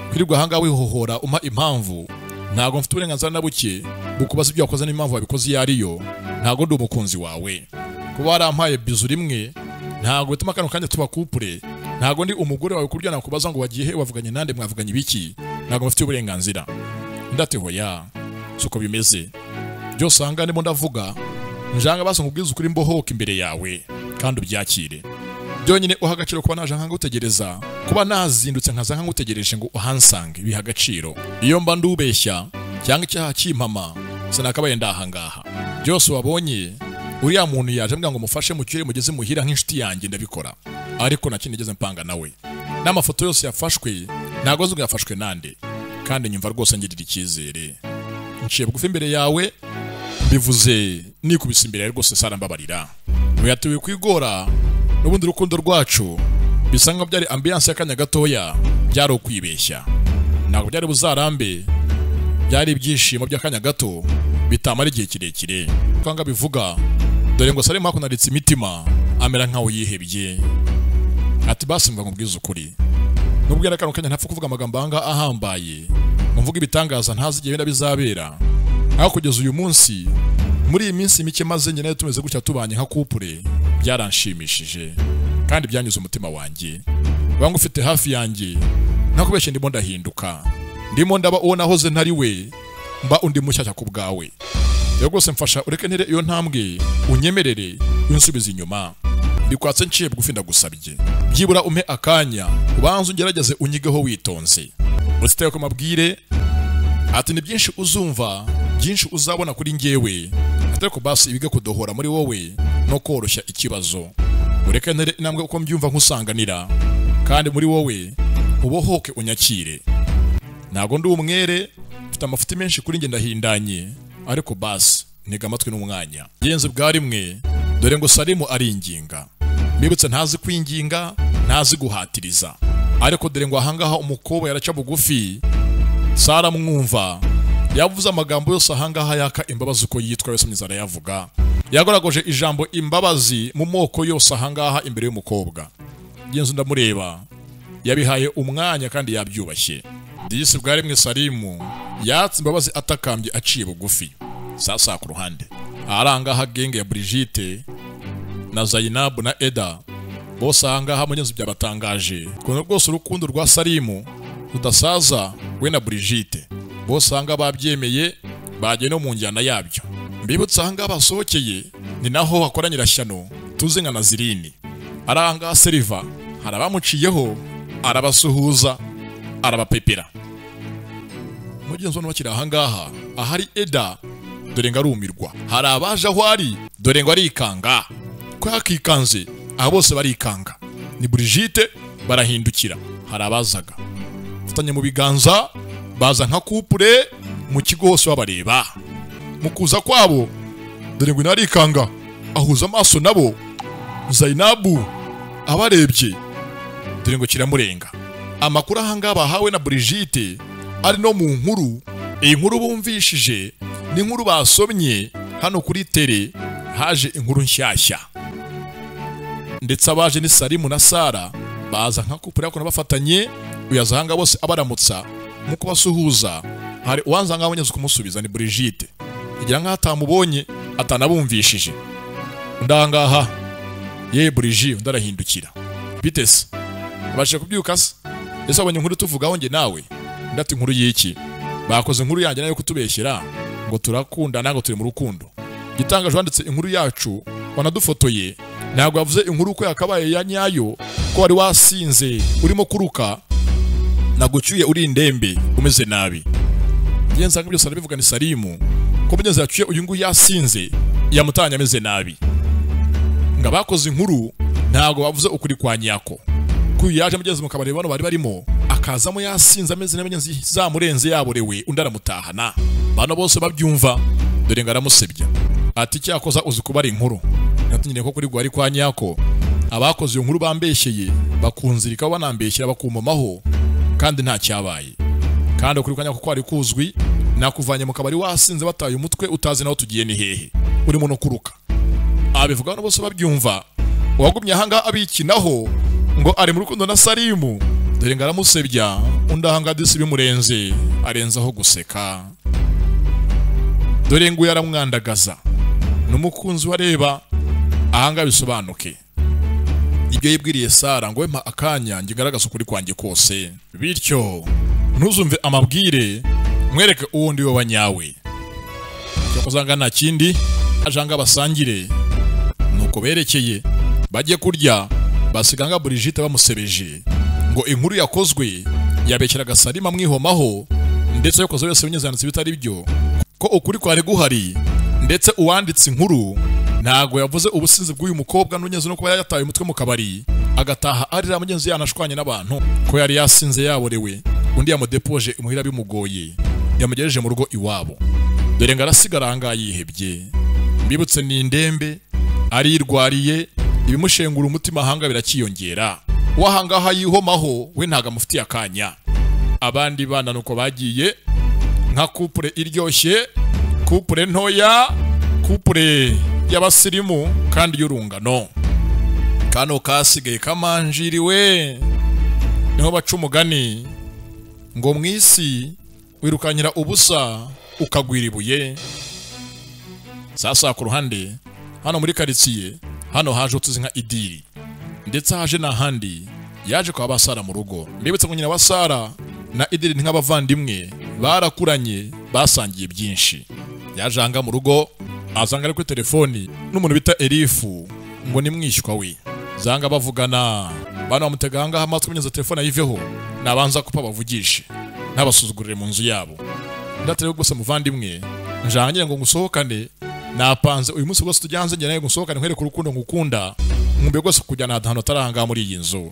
kwirirwa hanga wihohora umpa impamvu. Ntago mfite uburenganzira na buke bukubaza ibyo wakoze n'impamvu wabikoze iyo ariyo. Ntago ndi umukunzi wawe. Kuba warampaye bizu rimwe ntago bituma kano kanya tuba couple. Ntago ndi umugore wawe kurya nakubaza ngo wagiye he wavuganye nande mwavuganye ibiki. Ntago mfite uburenganzira. Ndate hoya suko bimeze. Byo sanga ndimo ndavuga njanga basa nkubwiza ukuri mbohoka imbere yawe kandi ubyakire. Byonyine uha agaciro kuba naje nkanga utegereza, kuba nazindutse nkaza nkanga utegereje ngo uhansange biha agaciro. Iyo mba ndubeshya cyangwa icyaha cy'impama sinakabaye ndahangaha. Byose wabonye uriya muntu yaje mbwa ngo mufashe mu cyure mugeze muhira nk'inshuti yanjye ndabikora, ariko nakinigeze mpanga nawe. N'amafoto yose yafashwe ntago zo yafashwe nande, kandi nyumva rwose ngirira icyizere. Nciye bugufi imbere yawe bivuze nikubise imbere rwose Sara mbabarira. Uyatuwe kwigora n'ubundi rukundo rwacu bisanga byari ambiance y'akanya gatoya, byari ukwibeshya. Ntabwo byari buzarambe, byari ibyishimo by'akanya gato bitamara igihe kirekire. Kwanga bivuga dore ngo Salima hakunaritse imitima amera nkaho yihebye. Ati basi mbwa ngubwiza ukuri nubwo kano kanya ntapfa kuvuga amagambo anga ahambaye, mvuga ibitangaza ntazi igihe bizabera. Aho kugeza uyu munsi muri iyi minsi mike maze nyine tumeze gutya tubanye nka couple byaranshimishije kandi byanyuze umutima wanjye. Bangu ufite hafi yanjye nakubeshye ndimo ndahinduka, ndimo ndaba uwo nahoze ntari we, mba undi mushyashya ku bwawe. Yo rwose mfasha ureke ntere iyo ntambwe unyemerere unsubiza inyuma. Bikwatse nciye bugufi ndagusabye byibura umpe akanya ubanze ungerageze unyigeho witonze. Usiteye ko mabwire ati ni byinshi uzumva byinshi uzabona kuri ngewe, atari ko basi ibige kudohora muri wowe no koroshya ikibazo. Ureke ntere intambwe uko mbyumva nkusanganira kandi muri wowe ubohoke unyakire. Ntago ndi umwere mfite amafuti menshi kuri nge ndahindanye, ariko basi ntega amatwi n'umwanya. Yenze bwa rimwe dore ngo Salimu ari inginga. Mbibutse ntazi kwinginga ntazi guhatiriza, ariko dore ngo ahangaha umukobwa yaraca bugufi. Sara mwumva yavuze amagambo yose ahangaha yaka imbabazi uko yitwa yose mizara yavuga. Yagoragoje ijambo imbabazi mu moko yose ahangaha imbere y'umukobwa. Yenze ndamureba yabihaye umwanya kandi yabyubashye. Disi bwa rimwe Salimu yatse imbabazi atakambye aciye bugufi. Sasa ku ruhande arangaha genge ya Brigitte na Zainabu na Eda bose ahangaha munyenzi byabatangaje. Kuno rwose urukundo rwa Salimu rudasaza we na Brigitte bose ahangaha babyemeye bagiye no mu njyana yabyo. Mbibutse ahangaha basohokeye ni naho hakoranyira shyano tuzi nka Nazirini. Arangaha Seriva harabamuciyeho arabasuhuza arabapepera. Mugenzi wano bakira ahangaha ahari Eda dore ngo arumirwa. Hari abaje aho ari dore ngo arikanga. Ko yakikanze abo bose barikanga. Ni Brigitte barahindukira. Hari abazaga fatanye mu biganza baza nka couple mu kigo hose babareba. Mukuza kwabo dore ngo narikanga ahuza amaso nabo. Zainabu abarebye dore ngo kiramurenga. Amakuru ahangaha bahawe na Brigitte ari no mu nkuru. Iyi nkuru bumvishije ni inkuru basomye hano kuri tele. Haje inkuru nshyashya ndetse abaje ni Salimu na Sara baza nka couple yako nabafatanye. Uyazahanga bose abaramutsa mu kubasuhuza. Hari uwanza ngabonye kumusubiza ni Brigitte igira nka atamubonye atanabumvishije. Ndangaha ye Brigitte ndarahindukira bitese abashe kubyuka se. Ese abonye inkuru tuvugaho nge nawe ndati inkuru y'iki? Bakoze inkuru yanjye nayo kutubeshyira ngo turakundana ngo turi mu rukundo. Gitangaje wanditse inkuru yacu wanadufotoye ntabwo yavuze inkuru ko yakabaye ya nyayo, ko wari wasinze urimo kuruka nagucyuye uri indembe umeze nabi. Yenza ngo byose arabivuga ni Salimu ko mugenzi yacuye uyu nguyu yasinze yamutanye ameze nabi. Nga bakoze inkuru ntabwo bavuze ukuri kwa nyako. Ku yaje mugenzi mu kabari bano bari barimo akazamo yasinze ameze n'abanyenzi zamurenze yaborewe undi aramutahana. Bano bose babyumva dore ngo aramusebya ati cyakoza uzi kubara inkuru natinye ko kuri gwari kwa nyako abakoze iyo nkuru bambeshyeye bakunzirika banambeshyira bakumomaho kandi nta cyabaye kandi kuri kwa nyako kwari kuzwi nakuvanye mu kabari wasinze bataye umutwe utazi naho tugiye ni hehe urimo no kuruka. Abivuga bano bose babyumva wagumye ahanga abikinaho ngo ari mu rukundo na Salimu dore ngo aramusebya undi ahanga disi bimurenze arenzaho guseka dore ngo yaramwandagaza n'umukunzi wareba ahanga bisobanuke ibyo yibwiriye Sara ngo wempa akanya ngigaragaza ukuri kwanjye kose bityo ntuzumve amabwire mwereke uwo ndi we wanyawe cyo kuzanga nta kindi ajanga basangire nuko berekeye bajye kurya basiganga Brigitte bamusebeje ngo inkuru yakozwe yabekeraga Salima mwihomaho ndetse yakoze wese binyezanitse bitari byo ko ukuri kwari guhari ndetse uwanditse inkuru ntago yavuze ubusinzi bw'uyu mukobwa n'unyeze no kuba yataye umutwe mu kabari agataha arira mugenzi yanashwanye n'abantu ko yari yasinze yaborewe undi yamudepoje imuhira bimugoye yamugejeje mu rugo iwabo dore ngo arasigara anga yihebye mbibutse ni indembe arirwariye ibimushengura umutima hanga birakiyongera wahangaha yihomaho we ntaga mufitiye akanya. Abandi bana nuko bagiye nka couple iryoshye couple ntoya couple y'abasirimu kandi y'urungano kano kasigaye kamanjiriwe niho baca umugani ngo mwisi wirukanyira ubusa ukagwira ibuye. Sasa ku ruhande hano muri karitsiye hano haje utuzi nka Idiri ndetse haje n'ahandi yaje kwa Basara mu rugo mbibutse ngo nyina wa Sara na Idiri nk'abavandimwe barakuranye basangiye byinshi. Yaje hanga mu rugo azanga ari kuri telefoni n'umuntu bita Elifu ngo ni mwishywa we zanga bavugana bana bamutega hanga amatwi kunyeza telefone ayiveho nabanza kupa bavugishe ntabasuzugurire mu nzu yabo ndatere gose muvandimwe njanye ngo ngusohokane napanze uyu munsi gose tujyanze njye naye ngusohokane nkwereka urukundo ngukunda nkumbe gose kujyana ahantu atarahanga muri iyi nzu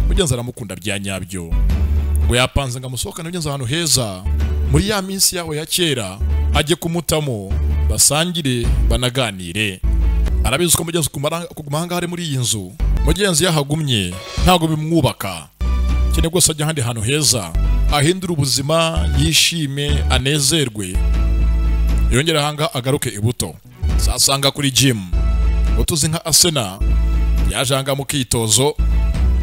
mugenza aramukunda bya nyabyo ngo yapanze ngamusohokane mugenza ahantu heza muri ya minsi yawe ya kera ajye kumutamo basangire banaganire. Arabizi ko mugenzi kugumanga hari muri iyi nzu mugenzi yahagumye ntago bimwubaka kene gose ajya handi hantu heza ahindura ubuzima yishime anezerwe yongera hanga agaruke ibuto. Sasanga kuri gym utuzi nka Asena yajanga mu kitozo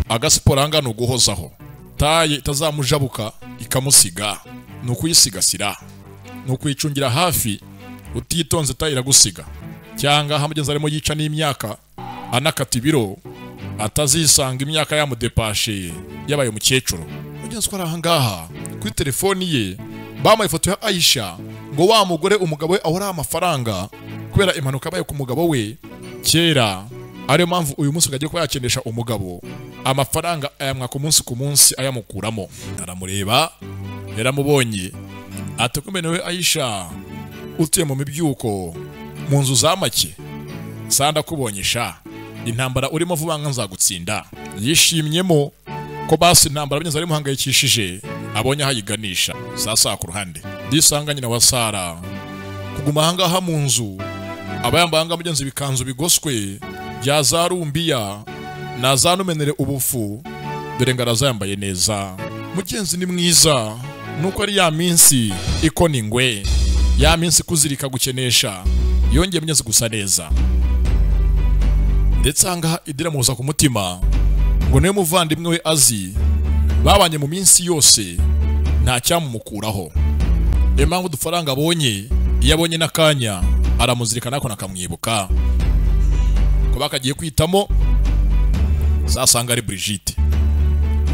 agasipora hanga no guhozaho taye itazamujabuka ikamusiga nukuyisigasira nukuyicungira hafi utitonze tayira gusiga cyanga hamugenza arimo yica n'imyaka anakata ibiro atazisanga imyaka yamudepashe yabaye umukecuru. Mugenzi ko arahangaha kuri telefoni ye bama ifoto ya Aisha ngo wa mugore umugabo we ahora amafaranga kubera impanuka baye ku mugabo we kera ari mpamvu uyu munsi gagiye kuba yakendesha umugabo amafaranga ayamwa ku munsi ayamukuramo. Aramureba yaramubonye atakumene we Aisha utuye mu mibyuko mu nzu za make sanda kubonyesha intambara urimo vuba nzagutsinda. Yishimyemo ko basi intambara byenza ari muhangayikishije abonye hayiganisha. Sasa ku ruhande disanganye na Wasara kuguma hangaha mu nzu abayambanga mugenzi bikanzu bigoswe bya zarumbiya na zanumenere ubufu dore ngarazambaye neza. Mugenzi ni mwiza nuko ari ya minsi ikoningwe ya minsi kuzirika gukenesha yongeye mugenzi gusa neza ndetse hanga idira muza ku mutima ngo niwe muvandimwe we azi babanye mu minsi yose nta cyamumukuraho. Impamvu dufaranga abonye iyo abonye n'akanya aramuzirikana ko nakamwibuka ko bakagiye kwitamo. Zasanga ari Brigitte.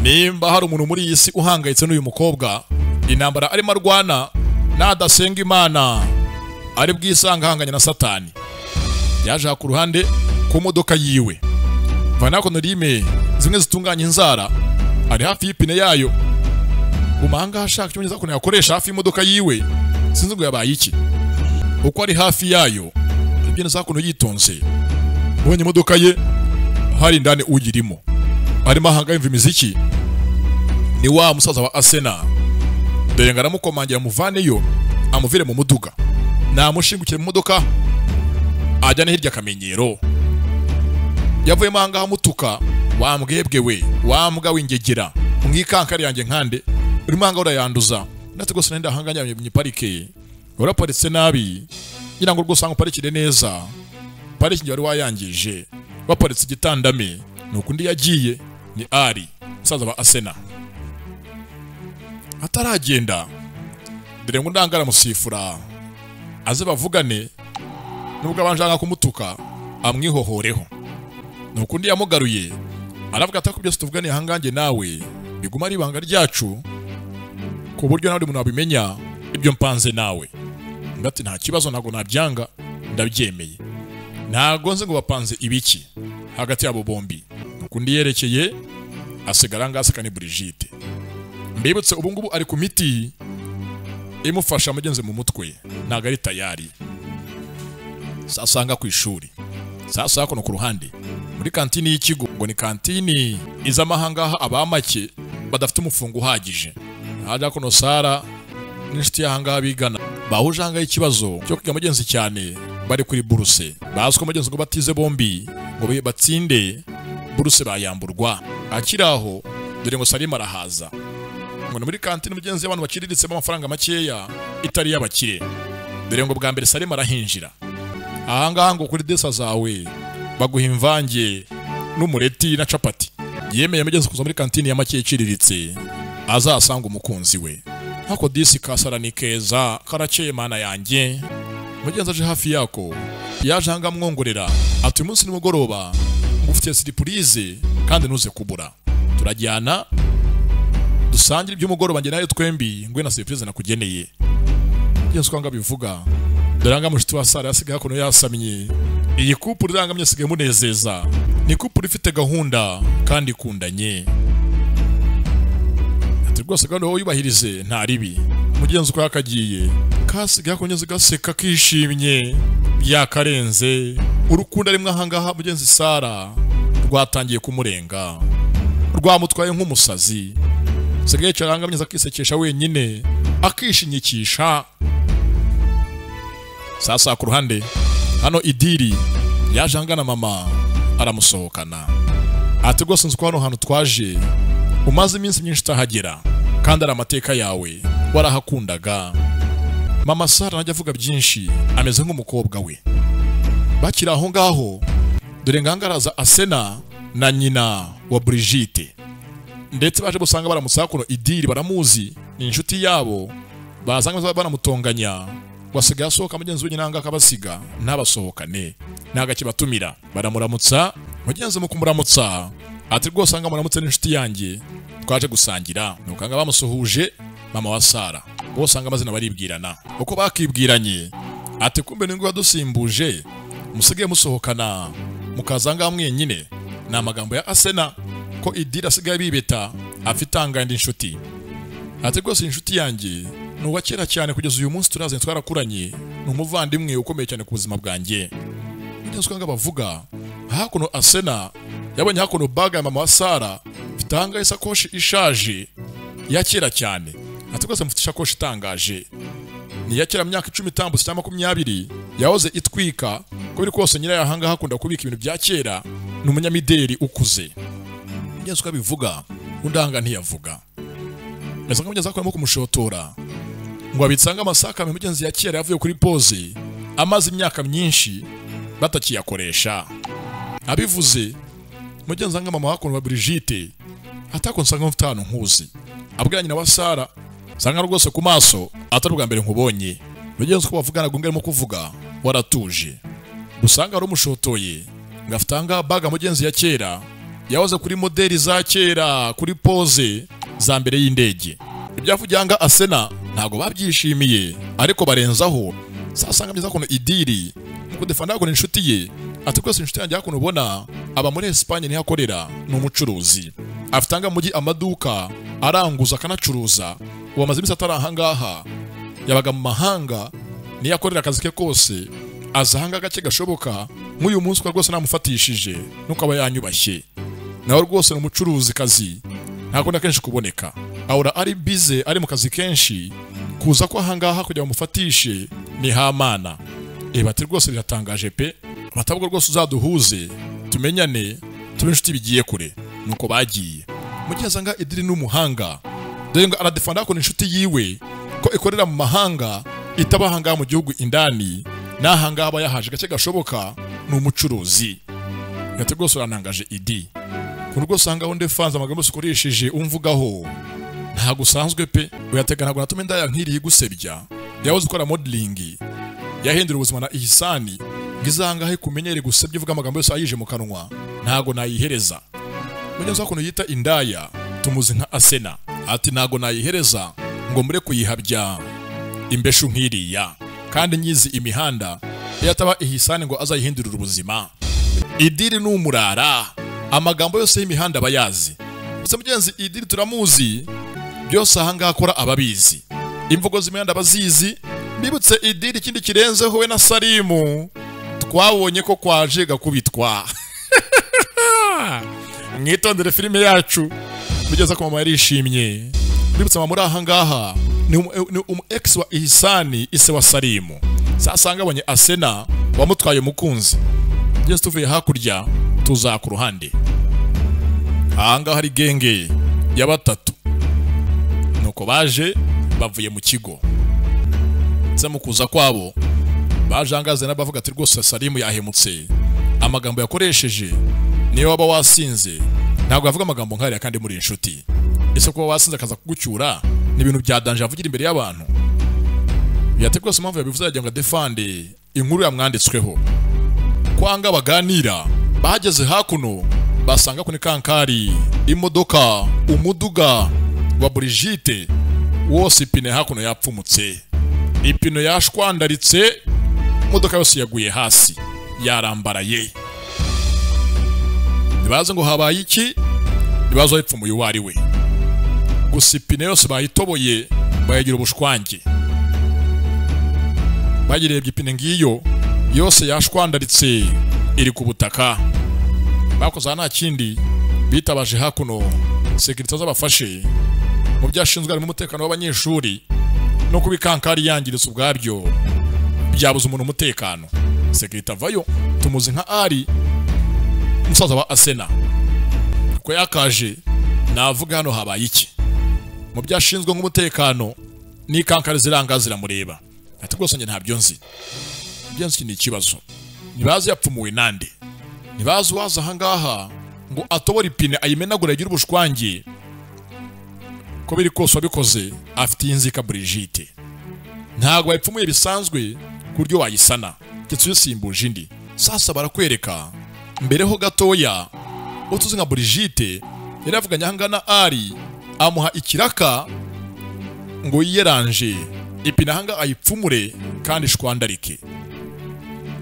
Nimba hari umuntu muri iyi si uhangayitse n'uyu mukobwa intambara arimo arwana nadasenga Imana ari bwisanga hanganye na Satani. Yaje ku ruhande ku modoka yiwe vanako norime zimwe zitunganya inzara ari hafi y'ipine yayo umahanga ashaka cyongeza ko yakoresha hafi y'imodoka yiwe sinzi ngo yabaye iki uko ari hafi yayo ibyo nazakuno yitonze ubonye imodoka ye hari ndane uyirimo arimo ahanga imva imiziki ni wa musaza wa Asena. Dore ngo aramukomangira muvaneyo amuvire mu muduga, namushingukire mu modoka ajyane hirya akamenyero. Yavuyemo ahangaha mutuka, wa mbwebwe we, wa mbwa w'ingegera, mwikankari yanjye nkande urimo ahangaha urayanduza. Ndetse rwose nenda ahanganya mu parike uraparitse nabi, ngira ngo rwose uparikire neza, pariki wari wayangije, waparitse igitandame. Nuko undi yagiye ni Ari musaza wa Asena. Ataragenda dore ngo ndangara musifura aze bavugane, nubwo abanjanga kumutuka amwihohoreho. Nuko undi yamugaruye aravuga ati akubye tuvugane hangange nawe biguma ari ibanga ryacu, ku buryo nawe umuntu abimenya ibyo mpanze nawe. Ngati nta kibazo, ntago nabyanga, ndabyemeye. Ntago nze ngo bapanze ibiki hagati yabo bombi. Nuko undi yerekeye asigara ngaseka ni Brigitte. Mbibutse ubu ngubu ari ku miti imufasha mugenzi mu mutwe, ntago ari tayari. Sasanga ku ishuri, sasa kono ku ruhande muri kantini y'ikigo, ngo ni kantini iz'amahanga abamake badafite umufungo uhagije. Haja kono Sara n'inshuti y'ahangaha bigana bahuje ahangaha ikibazo cyo kwiga mugenzi cyane, bari kuri buruse. Baziko mugenzi ngo batize bombi ngo batsinde buruse bayamburwa. Akiraho dore ngo Salima arahaza, ngo muri kantini mugenzi y'abantu bakiriritse amafaranga makeya itari y'abakire. Dore ngo bwa mbere Salima arahinjira ahangaha ngo kuri desa zawe baguha imvange n'umureti na capati. Yemeye mugenzi kuza muri kantini ya make iciriritse azasanga umukunzi we. Hako disi kasara ni keza karakeye mana yanjye. Mugenzi aje hafi yako yaje hanga mwongorera ati umunsi nimugoroba ngufite surprise kandi nuze kubura, turajyana dusangira iby'umugoroba nge nayo twembi ngwe na surprise nakugeneye. Mugenzi kwanga bivuga doranga mushiti wa Sara yasigaye kono yasamye. Iyi couple irangamye asigaye munezeza, ni couple ifite gahunda kandi ikundanye. Ati rwose kandi wowe yubahirize nta ribi. Mugenzi uko yakagiye kasigaye konyeze gaseka kishimye byakarenze. Urukundo rimwe ahangaha mugenzi Sara rwatangiye kumurenga, rwamutwaye nk'umusazi. Sigaye cyarangamye akisekesha wenyine akishinyikisha. Sasa ku ruhande hano Idiri yaje hangana mama aramusohokana. Ati rwose nzi ko hano hantu twaje umaze iminsi myinshi utahagera kandi ari amateka yawe warahakundaga. Mama Sara najya avuga byinshi, ameze nk'umukobwa we. Bakira aho ngaho dore ngangaraza Asena na nyina wa Brigitte, ndetse baje gusanga baramusakuno Idiri baramuzi, ni inshuti yabo. Bazanga baramutonganya wasigaye asohoka mugenzi we nanga akabasiga ntabasohokane, naga kibatumira baramuramutsa. Mugenzi mu kumuramutsa ati rwose anga muramutse n'inshuti yanjye twaje gusangira. Nukanga bamusuhuje mama wa Sara, bose anga amazina baribwirana. Uko bakibwiranye ati kumbe ningo yadusimbuje musige musohokana mukazanga mwenyine. Na amagambo ya Asena ko Idira asigaye bibeta afite angandi inshuti. Ati rwose inshuti yanjye nuwa kera cyane kugeza uyu munsi turaze twarakuranye, numuvandimwe ukomeye cyane ku buzima bwanjye. Mugenzi kwanga bavuga hakuno Asena yabonye hakuno baga ya mama wa Sara fitanga isakoshi ishaje ya kera cyane. Ati rwose mufite isakoshi itangaje, ni ya kera myaka 10 tambutse cyangwa 20 yahoze itwika ko biri kose nyira yahanga hakunda kubika ibintu bya kera, n'umunyamideli ukuze. Mugenzi kwa bivuga undanga ntiyavuga. Nasanga mugenzi akora mu kumushotora ngo abitsanga amasaka mugenzi ya kera yavuye kuri pose amaze imyaka myinshi batakiyakoresha. Abivuze mugenzi anga mama wako wa Brigitte atakonsanga mfite hano nkuzi, abwira nyina wa Sara sanga rwose ku maso atari bwa mbere nkubonye. Mugenzi ko bavugana ngo ngerimo kuvuga waratuje, usanga ari umushotoye ngafitanga baga mugenzi ya kera yahoze kuri modeli za kera kuri pose za mbere y'indege. Ibyavuganga Asena ntago babyishimiye, ariko barenzaho sasanga myiza kono Idiri nuko defanda ko inshuti ye. Ati kwese inshuti yanjye hakuno ubona aba muri Espagne ni hakorera n'umucuruzi, afitanga mugi amaduka aranguza kanacuruza. Uwamaze imisi atarahangaha yabaga mu mahanga ni yakorera akazi ke kose, azahanga gake gashoboka. Nk'uyu munsi kwa rwose namufatishije nuko aba yanyubashye, nawe rwose n'umucuruzi kazi ntago nakenshi kuboneka. ahora ari bize ari mu kazi kenshi kuza ko ahangaha kugira bamufatishe ni hamana. Bati rwose biratangaje pe, batabwo rwose uzaduhuze tumenyane tube inshuti bigiye kure. Nuko bagiye. Mugihe asanga Idiri n'umuhanga, dore ngo aradefanda ko inshuti yiwe ko ikorera mu mahanga itabahanga mu gihugu indani, nahanga aba yahaje gake gashoboka n'umucuruzi. Gate rwose uranangaje Idi. Kuno rwose hanga honde fans amagambo sukoresheje umvugaho nta gusanzwe pe, uyategana ngo natume ndaya nkiri gusebya. Yahoze ukora modeling, yahindura ubuzima na Ihsani, ngizanga he kumenyere gusebya uvuga amagambo yose ayije mu kanwa ntago nayihereza. Mugenzi wako yita indaya tumuzi nka Asena, ati ntago nayihereza ngo mure kuyihabya imbeshu nkiriya, kandi nyizi imihanda yataba Ihsani ngo azayihindurira ubuzima. Idiri n'umurara, amagambo yose y'imihanda bayazi. Gusa mugenzi Idiri turamuzi, byose ahanga akora ababizi, imvugo z'imihanda bazizi. Bibutse Idiri ikindi kirenzeho we na Salimu twabonye ko kwaje gakubitwa. Mwitondere filime yacu bigeza ko mama yarishimye. Bibutse mama muri ahangaha ni ex wa Ihsani, ise wa Salimu. Sasanga abonye Asena wamutwaye mukunzi. Byose tuvuye hakurya tuza ku ruhande. Ahanga hari genge ya batatu, nuko baje bavuye mu kigo. Mu kuza kwabo bajangaze n'abavuga ati rwose Salimu yahemutse, amagambo yakoresheje niyo waba wasinze ntabwo avuga amagambo nkariya kandi muri inshuti. Ese kuba wasinze akaza kugucyura ni ibintu bya danger avugira imbere y'abantu. Yate rwose impamvu yabivuze yagira ngo defande inkuru yamwanditsweho. Kwanga baganira bahageze hakuno basanga kuni kankari imodoka umuduga wa Brigitte wose ipine hakuno yapfumutse, ipino yashwandaritse, imodoka yose yaguye hasi yarambaraye. Nibaze ngo habaye iki, nibazo yipfumuye wari we. Gusa ipine yose bayitoboye bayagira ubushwange. Bagirebye ipine ngiyo yose yashwandaritse iri ku butaka. Bakoze nta kindi bitabaje hakuno security z'abafashe mu byashinzwe ari mu mutekano w'abanyeshuri no kubikankari yangiritse ubwabyo byabuze umuntu umutekano. Security avayo tumuzi nka ari umusaza wa Asena, ko yakaje navuga hano habaye iki mu byashinzwe nk'umutekano ni kankari ziranga ziramureba. Ati rwose nge ntabyo nzi. Byansi ni ikibazo. Nibazi yapfumuwe nande, nibazi waza ahangaha ngo atobora ipine ayimenagura yagira ubushwange. Ko biri kose wabikoze afite inzika Brigitte, ntago bayipfumuye bisanzwe kuryo wayisana kitsuye simbuje indi. Sasa barakwereka mbereho gatoya utuzi nka Brigitte yaravuganya hangana ari amuha ikiraka ngo yiyeranje ipine hanga ayipfumure kandi shwandarike.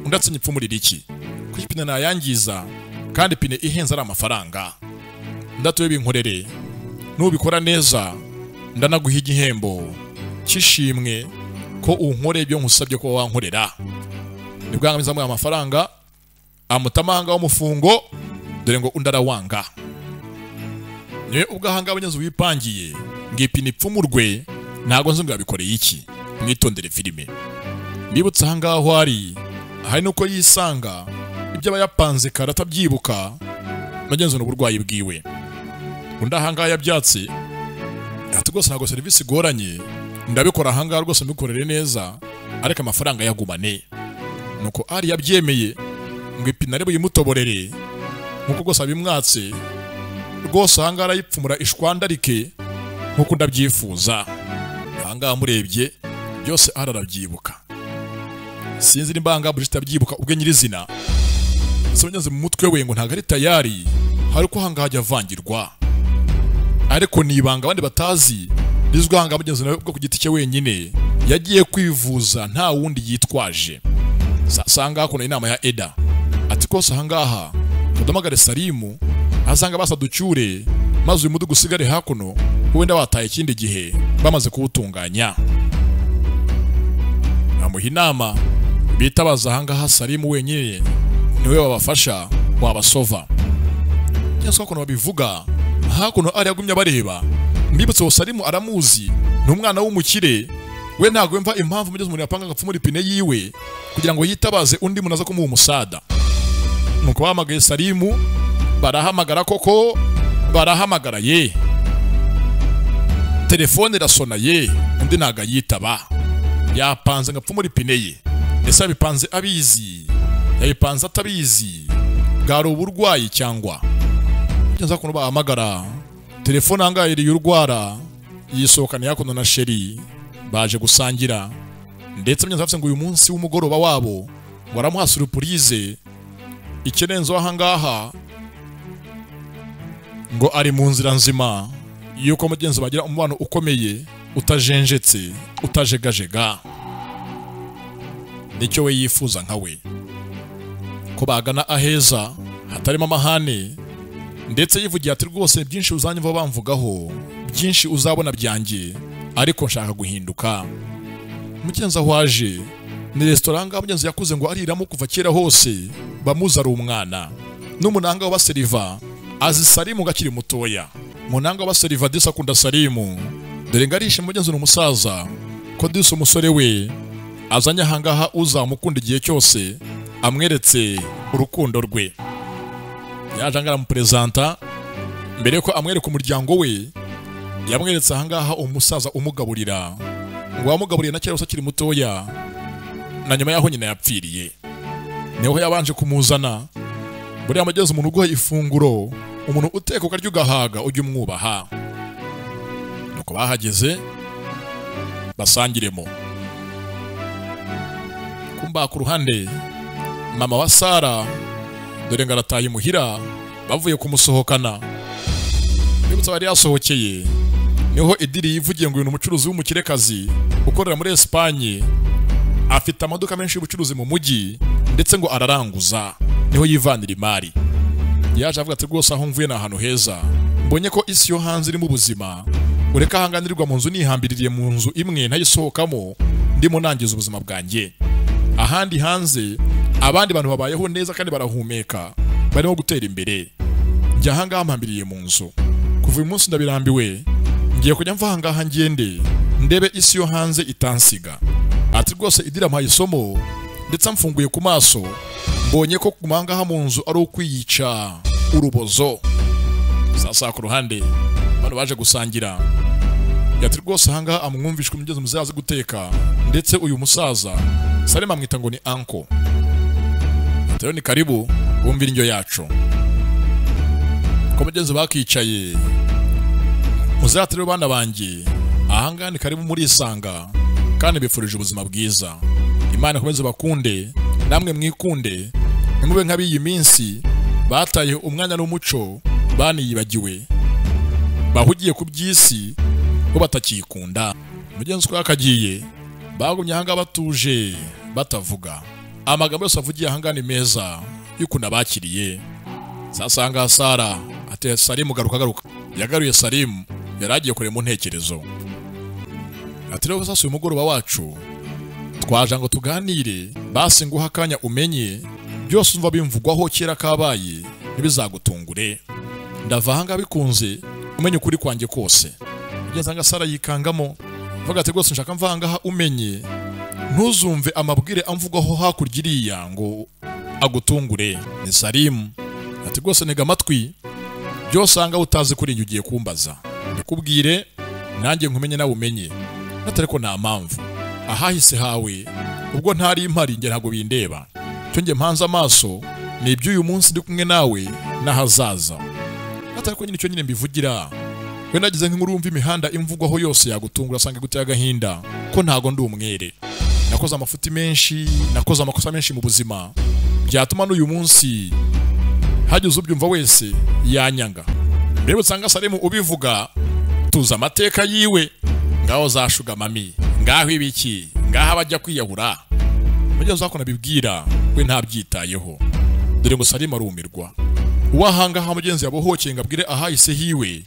Undatse nyipfumurira iki ko ipine nayangiza kandi ipine ihenza ari amafaranga. Ndatoye binkorere nubikora neza ndanaguha igihembo kishimwe ko unkore ibyo nkusabye ko wankorera. Nibwangamiza mu amafaranga amutamahanga w'umufungo, dore ngo undarawanga. Niwe ubwahanga abanyazi wipangiye ngipine ipfumurwe ntago nzi ngo yabikoreye iki. Mwitondere filime. Bibutse ahangaho hari nuko yisanga ibyo abayapanze karata byibuka magenzo n'uburwayi bwiwe. Undahanga yabyatse ati rwose ntago service igoranye ndabikora ahangaha rwose mbikorere neza ariko amafaranga yagumane. Nuko ari yabyemeye ngo ipine ari buyimutoborere nkuko rwose abimwatse. Rwose ahangaha arayipfumura ishwandarike nkuko ndabyifuza. Ahangaha murebye byose ararabyibuka. Sinzi nimbanga Brigitte abyibuka ubwe nyirizina. Sonyaze mu mutwe we ngo ntago ari tayari hari ko ahangaha ajya avangirwa. Ariko nibanga abandi batazi rizwa hanga mugenzi nawe ubwo ku giti cye wenyine yagiye kwivuza nta wundi yitwaje. Sasanga kuna inama ya Eda ati kose ahangaha tudamagare Salimu asanga basa ducyure maze uyu mudugu usigare hakuno wenda wataye ikindi gihe bamaze kuwutunganya. Amuha inama bitabaza ahangaha Salimu wenyine niwe wabafasha wabasova. Cyangwa kuno babivuga hakuno ari yagumye bareba mbibutse Salimu aramuzi n'umwana w'umukire we ntago yumva impamvu mugeze umuntu yapanga agapfumura ipine yiwe kugira ngo yitabaze undi muntu aza kumuha umusada. Nuko bahamagaye Salimu, barahamagara koko, barahamagara ye, telefone irasona ye, undi ntago yitaba. Yapanze agapfumura ipine ye, ese abipanze abizi, yabipanze atabizi, bwari uburwayi cyangwa nza kuno bahamagara telefone angayiriye urwara yisohokana yakono na sheri baje gusangira, ndetse mwenye zafise ngo uyu munsi w'umugoroba wabo waramuha surprise ikenenzo ahangaha ngo ari mu nzira nzima yuko mugenzi bagira umubano ukomeye utajenjetse utajegajega. Nicyo we yifuza nkawe ko bagana aheza hatarimo amahane, ndetse yivugiye ati rwose byinshi uzanyumva bamvugaho, byinshi uzabona byanjye, ariko nshaka guhinduka. Mugenzi aho waje ni restaurant ngaho mugenzi yakuze ngo ariramo kuva kera hose, bamuza ari umwana n'umunanga w'abaseriva azi Salimu gakiri mutoya. Munanga w'abaseriva disa akunda Salimu, dore ngarishe mugenzi n'umusaza ko disa umusore we azanye ahangaha uzamukunda igihe cyose amweretse urukundo rwe. Yaje angara mu presenta mbere ko amwereka umuryango we, yamweretse ahangaha umusaza umugaburira ngo wamugaburiye na kera usakiri mutoya, na nyuma yaho nyina yapfiriye niho yabanje kumuzana. Buriya amageze umuntu uguha ifunguro, umuntu uteka ukarya ugahaga ujye umwubaha. Nuko bahageze basangiremo. Kumba ku ruhande mama wa Sara dore ngarataye muhira bavuye kumusohokana. Nibutse bari yasohokeye niho Idiri yivugiye ngo uyu umucuruzi w'umukirekazi ukorera muri Espagne, afite amaduka menshi y'ubucuruzi mu mujyi ndetse ngo araranguza, niho yivanira imari. Yaje avuga ati rwose aho mvuye na ahantu heza, mbonye ko isi yo hanze iri mu buzima, ureka ahanganirwa mu nzu nihambiririye mu nzu imwe ntayisohokamo, ndimo nangiza ubuzima bwanjye. Ahandi hanze abandi bantu babayeho neza kandi barahumeka, barimo gutera imbere. Njya ahangaha mpambiriye mu nzu, kuva uyu munsi ndabirambiwe, ngiye kujya mva ahangaha ngende ndebe isi yo hanze itansiga. Ati rwose Idira mpaye isomo ndetse amfunguye ku maso, mbonye ko kumangaha mu nzu ari ukwiyica urubozo. Sasa ku ruhande bano baje gusangira, yati rwose ahangaha amwumvishwe umugezi muzazi guteka, ndetse uyu musaza Salimu amwita ngo ni anko. Rero ni karibu bumvira indyo yacu. Ko mugenzi bakicaye muzatere bana banjye, ahangaha ni karibu muri isanga kandi bifurije ubuzima bwiza. Imana ikomeze bakunde namwe mwikunde, nimube nk'abiyi minsi bataye umwanya n'umuco baniyibagiwe, bahugiye ku by'isi bo batakikunda. Mugenzi ko akagiye bagumye ahangaha batuje batavuga, amagambo yose avugiye ahangaha ni meza y'ukuntu abakiriye. Sasa ahangaha Sara ati Salimu garuka. Yagaruye Salimu yaragiye kure mu ntekerezo. Ati rero sasa uyu mugoroba wacu twaje ngo tuganire, basi nguha akanya umenye byose umva bimvugwaho kera kabaye ntibizagutungure. Ndava ahangaha bikunze umenye ukuri kwanjye kose. Mugenzi ahangaha Sara yikangamo vuga ati rwose nshaka mva ahangaha umenye, ntuzumve amabwire amvugwaho hakurya iriya ngo agutungure. Ni Salimu ati rwose ntega amatwi, byose ahangaha utazi kuri njye ugiye kumbaza, ndikubwire nanjye nkumenye nawe umenye, natari ko nta mpamvu. Ahahise hawe ubwo ntari impari nge ntago bindeba, cyo nge mpanze amaso ni iby'uyu munsi ndi kumwe nawe n'ahazaza. Natari ko nyine cyo nyine mbivugira, we nagize nk'inkuru wumva imihanda imvugwaho yose yagutungura, asanga guteye agahinda ko ntago ndi umwere. Nakoze amafuti menshi, nakoze amakosa menshi mu buzima, byatuma n'uyu munsi hagize ubyumva wese yanyanga. Rero usanga Salimu ubivuga tuza amateka yiwe, ngaho zashuga mami, ngaho ibiki, ngaho abajya kwiyahura. Mugihe uzakona bibwira we ntabyitayeho, dore ngo Salimu arumirwa. Uwahangaha mugenzi yabohokeye ngabwire ahahise hiwe,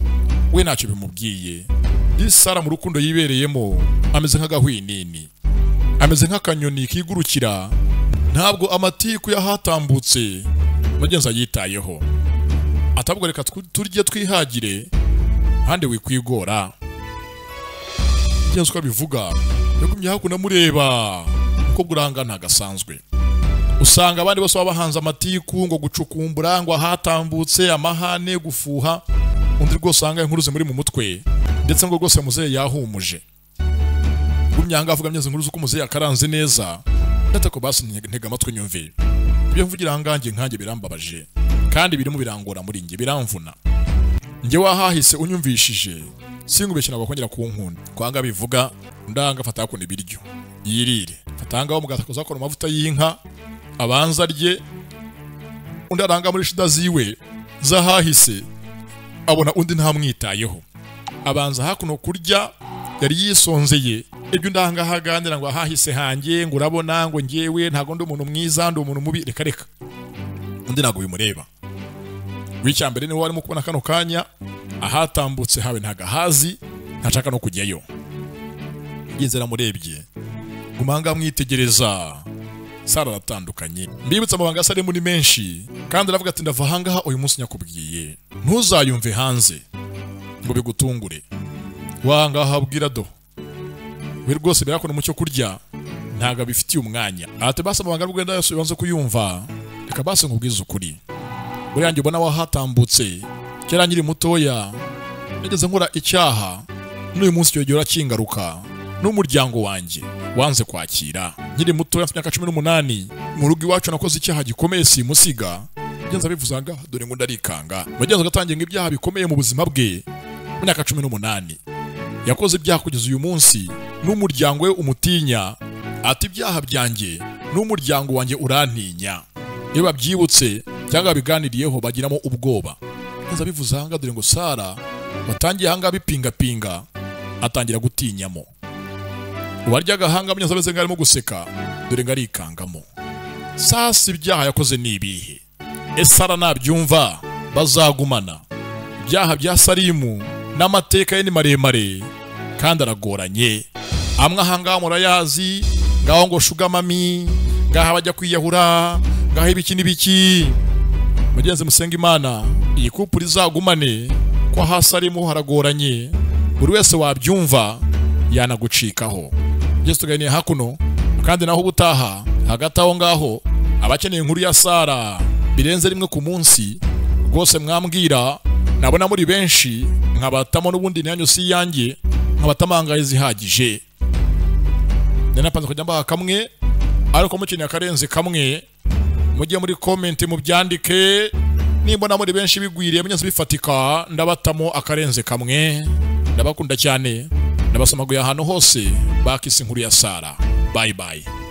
we ntacyo bimubwiye. Sara mu rukundo yibereyemo ameze nk'agahwinini, ameze nk'akanyoni kigurukira, ntabwo amatiku yahatambutse mugenzi yitayeho. Atabwo reka turye twihagire, hande wikwigora. Byenze uko bivuga yagumye hakuna mureba uko guranga ntagasanzwe. Usanga abandi bose babahanze amatiku ngo gucukumbura ngo ahatambutse amahane gufuha, undi rwose usanga inkuruze muri mu mutwe ndetse ngo rwose muzehe yahumuje. Gumyanga avuga myenze inkuruze uko muzehe akaranze neza, natako basi ntega amatwi nyumve. Ibyo mvugira hangange nkange birambabaje kandi birimo birangora muri nge biramvuna. Nge wahahise unyumvishije singubeshye nabakongera ku nkunda. Kwanga bivuga ndanga fata ko nibiryo yirire fatanga wo mugatakoza ko amavuta y'inka abanza rye undi aranga muri shida ziwe zahahise abona undi ntamwitayeho. Abanza hakuno kurya yari yisonzeye ibyo ndanga haganira ngo ahahise hange ngo urabona ngo ngewe ntago ndi umuntu mwiza ndi umuntu mubi reka reka. Undi nago bimureba. Wicyambere ni wari mu kubona kano kanya ahatambutse hawe ntagahazi ntashaka no kujyayo. Ngizera murebye gumanga mwitegereza Sara aratandukanye. Mbibutsa amabanga asare muri menshi kandi aravuga ati ndava hangaha uyu munsi nyakubwiye ntuzayumve hanze ngo bigutungure. Wanga habwira do we rwose birakona mu cyo kurya ntaga bifitiye umwanya. Ate basa amabanga rwenda yose banze kuyumva reka base nkubwiza ukuri. Buri yanjye ubona wahatambutse kera nyiri mutoya nigeze nkora icyaha n'uyu munsi cyo gihe kingaruka n'umuryango wanjye wanze kwakira. Nyiri mutoya mfite 18 mu rugo iwacu nakoze icyaha gikomeye simusiga. Ngenza bivuzanga dore ngo ndarikanga. Bagenza gatangiye ng'ibyaha bikomeye mu buzima bwe mu 18 yakoze ibyaha kugeza uyu munsi n'umuryango we umutinya. Ati ibyaha byanjye n'umuryango wanjye urantinya. Iyo babyibutse cyangwa biganiriyeho bagiramo ubwoba. Ngenza bivuzanga dore ngo Sara batangiye hanga bipinga atangira gutinyamo. Uwaryaga hanga mnyaza beze ngarimo guseka dore ngarikangamo. Sasa ibyaha yakoze nibihe? Sara nabyumva bazagumana. Ibyaha bya Salimu n'amateka ye ni maremare kandi aragoranye. Amwe hanga murayazi ngaho ngo shuga mami ngaho bajya kwiyahura ngaho ibiki n'ibiki. Mugenze musenga Imana iyi kupuri zagumane kwa Hasalimu haragoranye. Buri wese wabyumva yanagucikaho. Yesu tuganiye hakuno kandi naho ubutaha hagati aho ngaho abakeneye inkuru ya Sara birenze rimwe ku munsi rwose mwambwira nabona muri benshi nkabatamo n'ubundi nyanyo si yanjye nkabatamangaye zihagije. Nanapanze kujya mbaha kamwe ariko mukeneye akarenze kamwe mujye muri comment mu byandike. Nimbona muri benshi bigwiriye munyazi bifatika ndabatamo akarenze kamwe. Ndabakunda cyane ndabasamaguye ahantu hose bakise inkuru ya Sara. Bye bye.